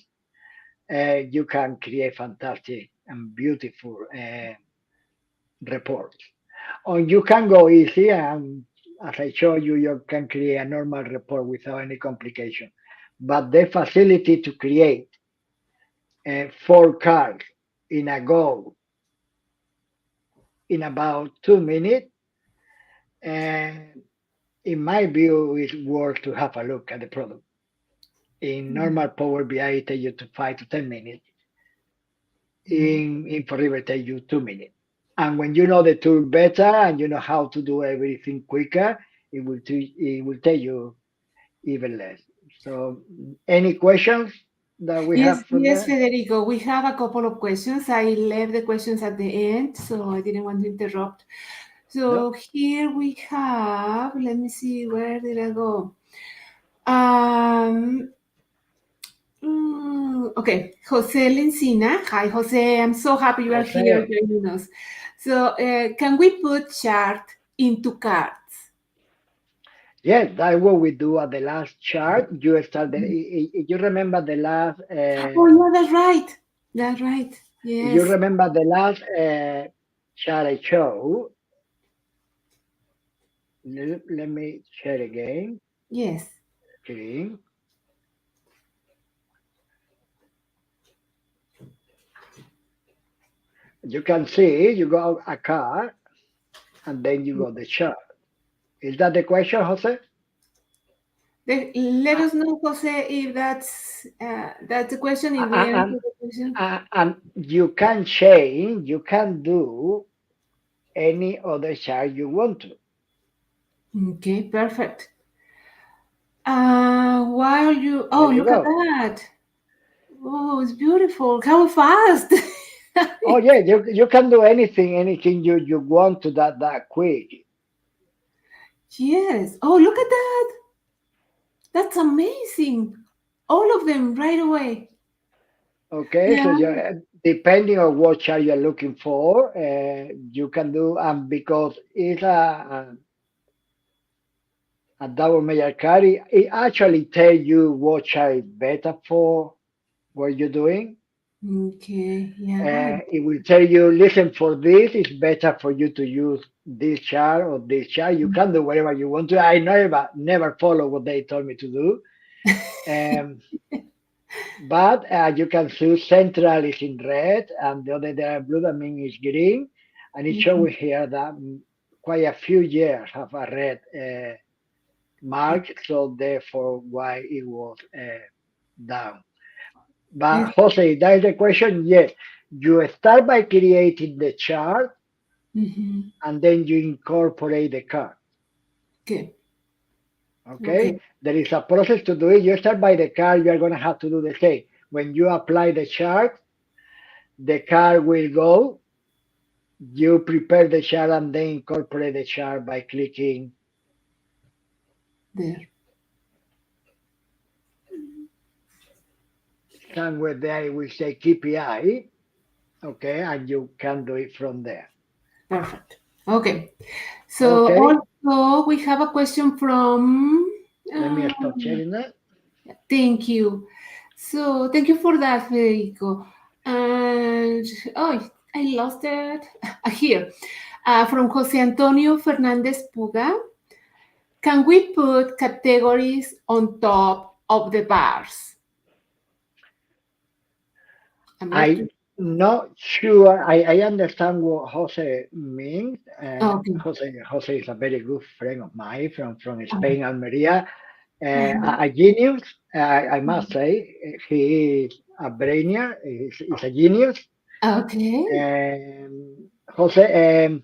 B: you can create fantastic and beautiful reports. Or you can go easy and, as I showed you, you can create a normal report without any complication. But the facility to create four cards in a go in about 2 minutes, and in my view, is worth to have a look at the product. In normal Power BI, it takes you to 5 to 10 minutes.
A: Yeah.
B: In Inforiver, it takes you 2 minutes. And when you know the tool better and you know how to do everything quicker, it will take you even less. So, any questions that we
A: Yes,
B: have from
A: yes,
B: there?
A: Federico. We have a couple of questions. I left the questions at the end, so I didn't want to interrupt.
B: No?
A: So here we have, let me see, where did I go? Um, okay, Jose Lencina. Hi, Jose. I'm so happy you are here
B: Jose,
A: joining us. So, can we put chart into cards?
B: yes, that's what we do at the last chart. You start you remember the last
A: Oh, yeah, that's right. That's right.
B: you
A: Yes.
B: remember the last chart I showed. Let me share again.
A: Yes.
B: Screen. You can see you got a card and then you got the chart. Is that the question, Jose?
A: Let us know, Jose, if that's the question. If we answer
B: And,
A: the question.
B: and you can change, you can do any other chart you want to.
A: Okay, perfect. While you,
B: There
A: oh,
B: you
A: look at
B: go.
A: that. Oh, it's beautiful. How fast.
B: Oh yeah, you can do anything you want to that quick.
A: Yes. Oh, look at that. That's amazing. All of them right away.
B: Okay, so
A: Yeah.
B: you depending on what chart you're looking for, you can do, and because it's a double major card, it actually tell you what chart is better for what you're doing.
A: Okay. Yeah.
B: It will tell you, listen, for this, it's better for you to use this chart or this chart. You can do whatever you want to. I never follow what they told me to do. Um, but you can choose central is in red and the other there blue, that means is green. And it
A: Mhm.
B: shows here that quite a few years have a red mark, so therefore why it was down. But
A: Yes.
B: Jose, that is the question. Yes, you start by creating the chart
A: Mhm.
B: and then you incorporate the card.
A: Okay. Okay.
B: Okay, there is a process to do it. You start by the card, you are going to have to do the same. When you apply the chart, the card will go. You prepare the chart and then incorporate the chart by clicking
A: There.
B: somewhere there. It will say KPI. Okay, and you can do it from there.
A: Perfect. Okay. So
B: Okay,
A: also we have a question from.
B: let me stop
A: Um,
B: sharing that.
A: thank you. So thank you for that, Federico. And oh, I lost it. Here, from Jose Antonio Fernandez Puga. Can we put categories on top of the bars? I'm not
B: I
A: too.
B: not sure. I understand what Jose means.
A: Okay.
B: Jose is a very good friend of mine from
A: Okay.
B: Spain, Almeria.
A: Uh-huh.
B: A genius, I must say. He is a brainiac. He's a genius.
A: Okay.
B: Jose,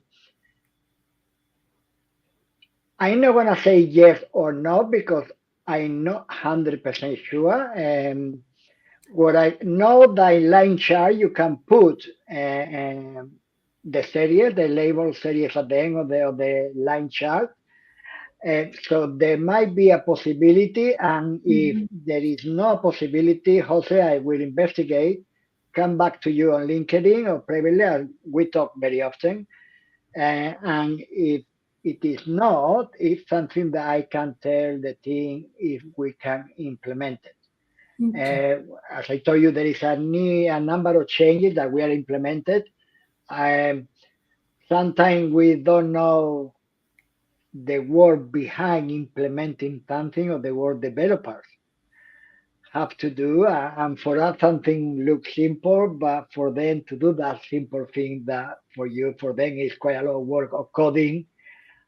B: I'm not gonna say yes or no because I'm not 100% sure. what I know that in line chart you can put the series, the label series at the end of the line chart. So there might be a possibility, and if
A: Mhm.
B: there is no possibility, Jose, I will investigate, come back to you on LinkedIn or privately. We talk very often, and if it is not, it's something that I can tell the team if we can implement it.
A: Okay.
B: As I told you, there is a number of changes that we are implemented. Um, Sometimes we don't know the work behind implementing something or the work developers have to do. And for us, something looks simple, but for them to do that simple thing that for them is quite a lot of work of coding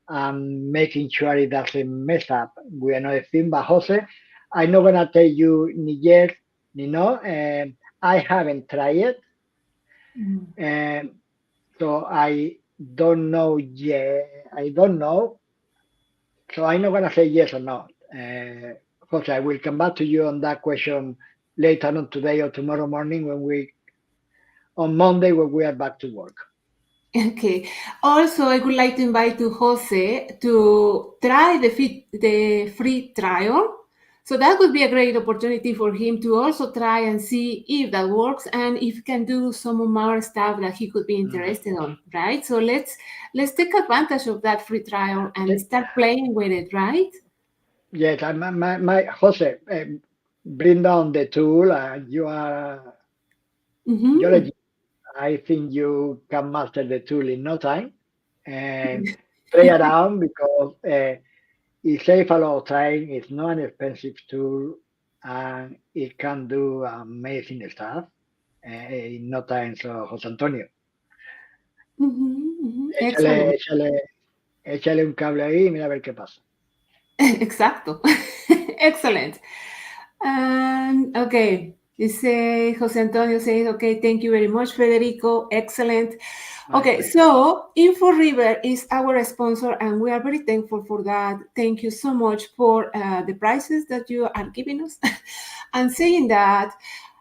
B: and making sure it doesn't mess up with another thing. But Jose, I'm not gonna tell you ni yes ni no. I haven't tried it,
A: Mm.
B: and so I don't know yet. I don't know. So I'm not gonna say yes or no. Jose, I will come back to you on that question later on today or tomorrow morning on Monday when we are back to work.
A: Okay. Also, I would like to invite to Jose to try the free trial. So that would be a great opportunity for him to also try and see if that works and if he can do some more stuff that he could be
B: Mhm.
A: interested on, right? So let's take advantage of that free trial and
B: Ye-
A: start playing with it, right?
B: Yes, my Jose, bring down the tool. You're
A: Mm-hmm.
B: a I think you can master the tool in no time and play around because it saves a lot of time. It's not an expensive tool and it can do amazing stuff in no time. So, José Antonio,
A: Mm-hmm. Mm-hmm.
B: échale,
A: Excellent.
B: échale, échale un cable ahí y mira a ver qué pasa.
A: Exacto. Excellent. And okay, you say Jose Antonio says, okay, thank you very much, Federico. Excellent.
B: My
A: Okay,
B: pleasure.
A: so Inforiver is our sponsor, and we are very thankful for that. Thank you so much for the prices that you are giving us. And saying that,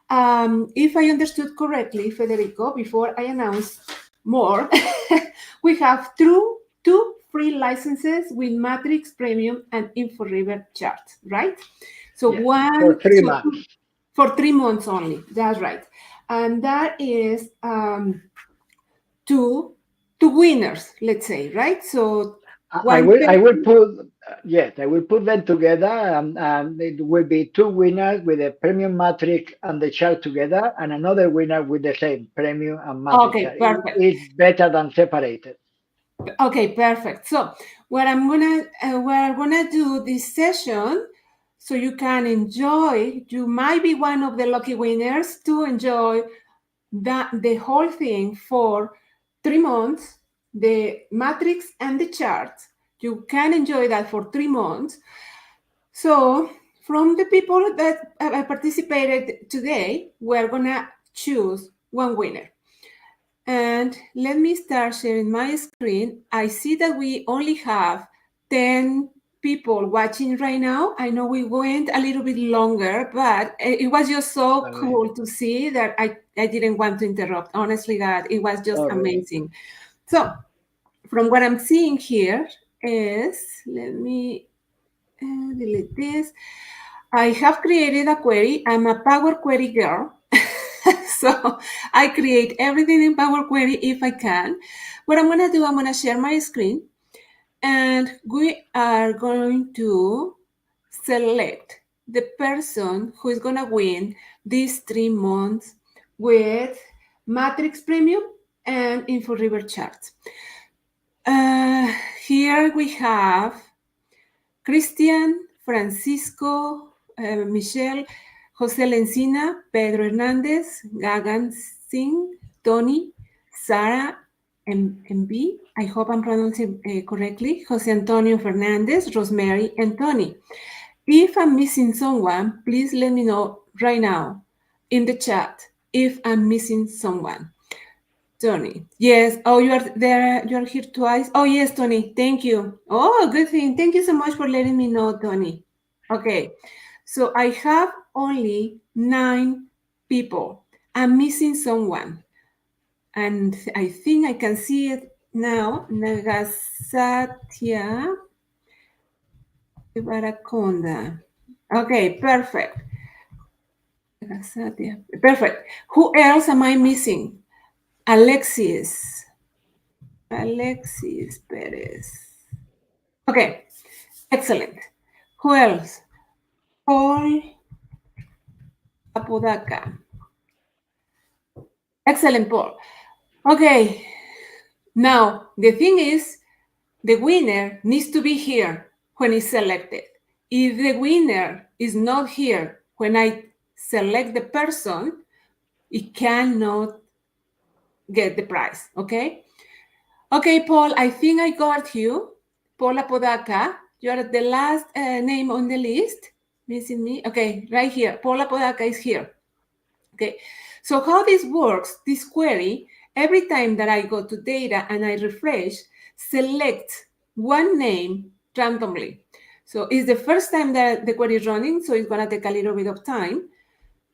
A: if I understood correctly, Federico, before I announce more, we have two free licenses with Matrix Premium and Inforiver chart, right? So
B: Yes, for 3 months.
A: for 3 months only. That's right, and that is two winners, let's say, right? So one
B: I will
A: person.
B: put, yes, I will put them together and it will be two winners with a premium matrix and the chart together and another winner with the same premium and matrix
A: Okay,
B: chart.
A: perfect.
B: It's better than separated.
A: Okay, perfect. So we're gonna do this session so you can enjoy. You might be one of the lucky winners to enjoy the whole thing for 3 months, the matrix and the chart. You can enjoy that for 3 months. So from the people that participated today, we're gonna choose one winner. And let me start sharing my screen. I see that we only have 10 people watching right now. I know we went a little bit longer, but it was just so
B: Sorry.
A: cool to see that I didn't want to interrupt. Honestly, God, it was just
B: Sorry.
A: amazing. So, from what I'm seeing here is, let me delete this. I have created a query. I'm a Power Query girl. So I create everything in Power Query if I can. What I'm going to do, I'm going to share my screen and we are going to select the person who is going to win these 3 months with Matrix Premium and Inforiver charts. Uh, Here we have Cristian, Francisco, Michelle, José Lencina, Pedro Hernández, Gagan Singh, Tony, Sara MB, I hope I'm pronouncing correctly, José Antonio Fernandez, Rosemary, and Tony. If I'm missing someone, please let me know right now in the chat if I'm missing someone. Tony. Yes. Oh, you are there. You are here twice. Oh, yes, Tony. Thank you. Oh, good thing. Thank you so much for letting me know, Tony. Okay. So I have only 9 people. I'm missing someone. And I think I can see it now. Nagasatya Barakonda. Okay, perfect. Nagasatya. Perfect. Who else am I missing? Alexis. Alexis Perez. Okay, excellent. Who else? Paul Apodaca. Excellent, Paul. Okay, now the thing is, the winner needs to be here when it's selected. If the winner is not here when I select the person, it cannot get the prize, okay? Okay, Paul, I think I got you. Paul Apodaca, you are the last name on the list. Missing me? Okay, right here. Paul Apodaca is here. Okay, so how this works, this query, every time that I go to data and I refresh, select one name randomly. So it's the first time that the query is running, so it's gonna take a little bit of time.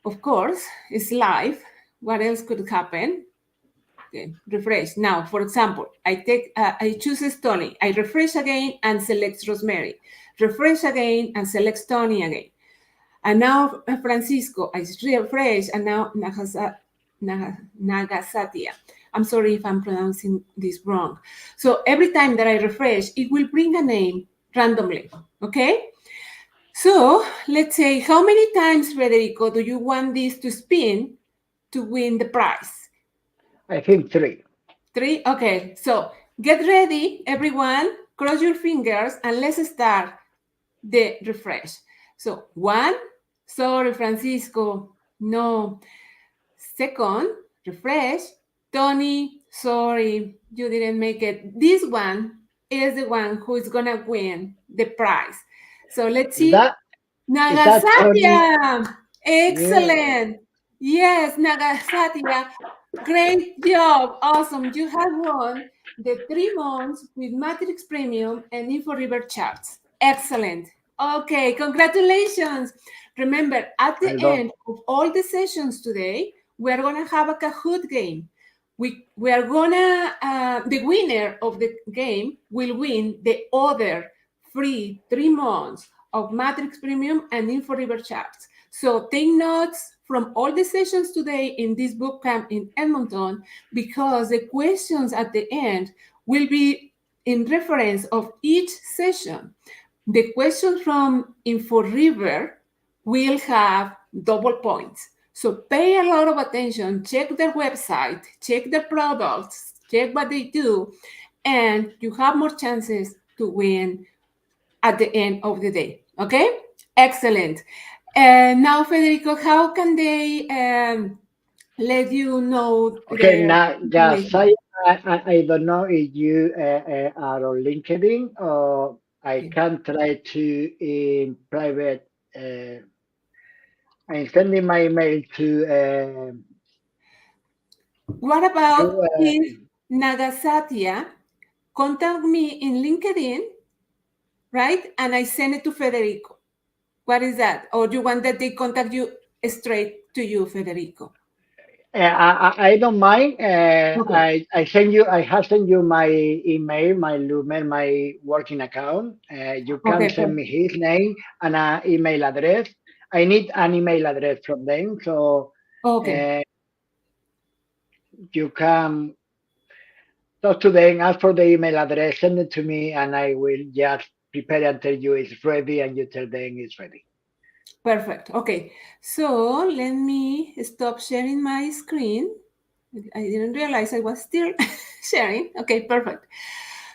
A: Of course, it's live. What else could happen? Okay, refresh. Now, for example, I choose Tony. I refresh again and select Rosemary. Refresh again and select Tony again. And now Francisco, I refresh, and now Nagasatya. I'm sorry if I'm pronouncing this wrong. So every time that I refresh, it will bring a name randomly, okay? So let's say, how many times, Federico, do you want this to spin to win the prize?
B: I think 3.
A: 3? Okay, so get ready, everyone. Cross your fingers and let's start the refresh. So 1, sorry, Francisco, no. Second, refresh. Tony, sorry, you didn't make it. This one is the one who is gonna win the prize. So let's
B: Is
A: see.
B: that Tony?
A: Nagasatya,
B: Yeah.
A: excellent. Yes, Nagasatya, great job. Awesome. You have won the 3 months with Matrix Premium and Inforiver charts. Excellent. Okay, congratulations. Remember, at the
B: Perdón.
A: end of all the sessions today, we are going to have a Kahoot game. We are going to, the winner of the game will win the other free 3 months of Matrix Premium and Inforiver charts. So take notes from all the sessions today in this boot camp in Edmonton, because the questions at the end will be in reference of each session. The questions from Inforiver will have double points. So pay a lot of attention, check their website, check their products, check what they do, and you have more chances to win at the end of the day. Okay? Excellent. And now, Federico, how can they let you know
B: Okay,
A: their
B: now, just
A: information?
B: I don't know if you are on LinkedIn, or I
A: Okay.
B: can try to in private. I'm sending my email
A: What
B: to
A: about if Nagasatya contact me in LinkedIn, right? And I send it to Federico. What is that? Or you want that they contact you straight to you, Federico?
B: I don't mind.
A: Okay.
B: I have sent you my email, my Lumen, my working account. You can
A: Okay,
B: send me his name and an email address. I need an email address from them, so
A: okay,
B: uh, you can talk to them, ask for the email address, send it to me, and I will just prepare until you it's ready, and you tell them it's ready.
A: perfect. Okay, so let me stop sharing my screen. I didn't realize I was still sharing. Okay, perfect.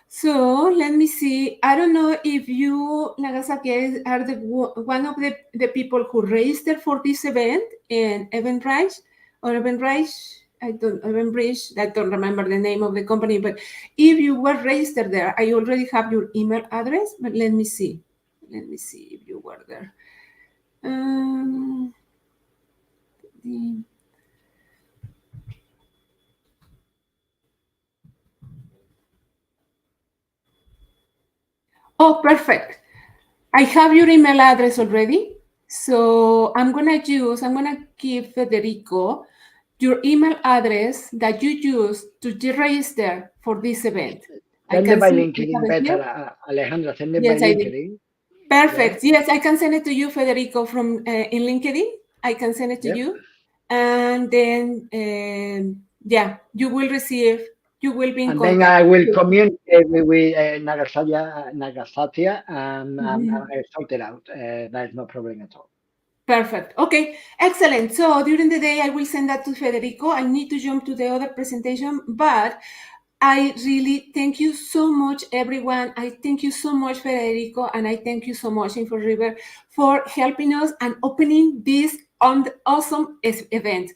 A: So let me see. I don't know if you, Nagasaki, are one of the people who registered for this event in Eventbrite or Eventbrite. Eventbrite. I don't remember the name of the company, but if you were registered there, I already have your email address. But let me see. Let me see if you were there. Um, the- oh, perfect. I have your email address already. So I'm gonna give Federico your email address that you use to register for this event. I
B: Send it
A: can
B: by
A: see you have
B: LinkedIn
A: it
B: better,
A: here.
B: Alejandra. Send it by
A: Yes, I did.
B: LinkedIn. Yeah.
A: Perfect. Yes, I can send it to you, Federico, from in LinkedIn. I can send it to
B: Yep.
A: you, and then yeah, you will be in
B: And then
A: contact.
B: I will communicate with Nagasaki, and
A: Mhm.
B: I sort it out. That is no problem at all.
A: Perfect. Okay, excellent. So during the day, I will send that to Federico. I need to jump to the other presentation, but I really thank you so much, everyone. I thank you so much, Federico, and I thank you so much, Inforiver, for helping us and opening this awesome event.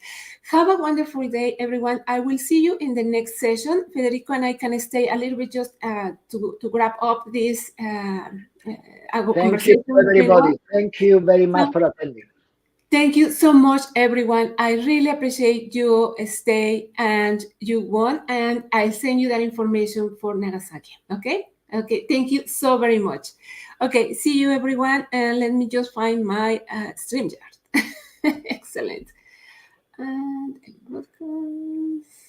A: Have a wonderful day, everyone. I will see you in the next session. Federico and I can stay a little bit just to wrap up this our
B: Thank you,
A: conversation between us.
B: everybody. Thank you very much
A: So,
B: for attending.
A: thank you so much, everyone. I really appreciate you stay and you won, and I'll send you that information for Nagasaki. Okay? Okay. Thank you so very much. Okay. See you, everyone. And let me just find my StreamYard. Excellent. And broadcast.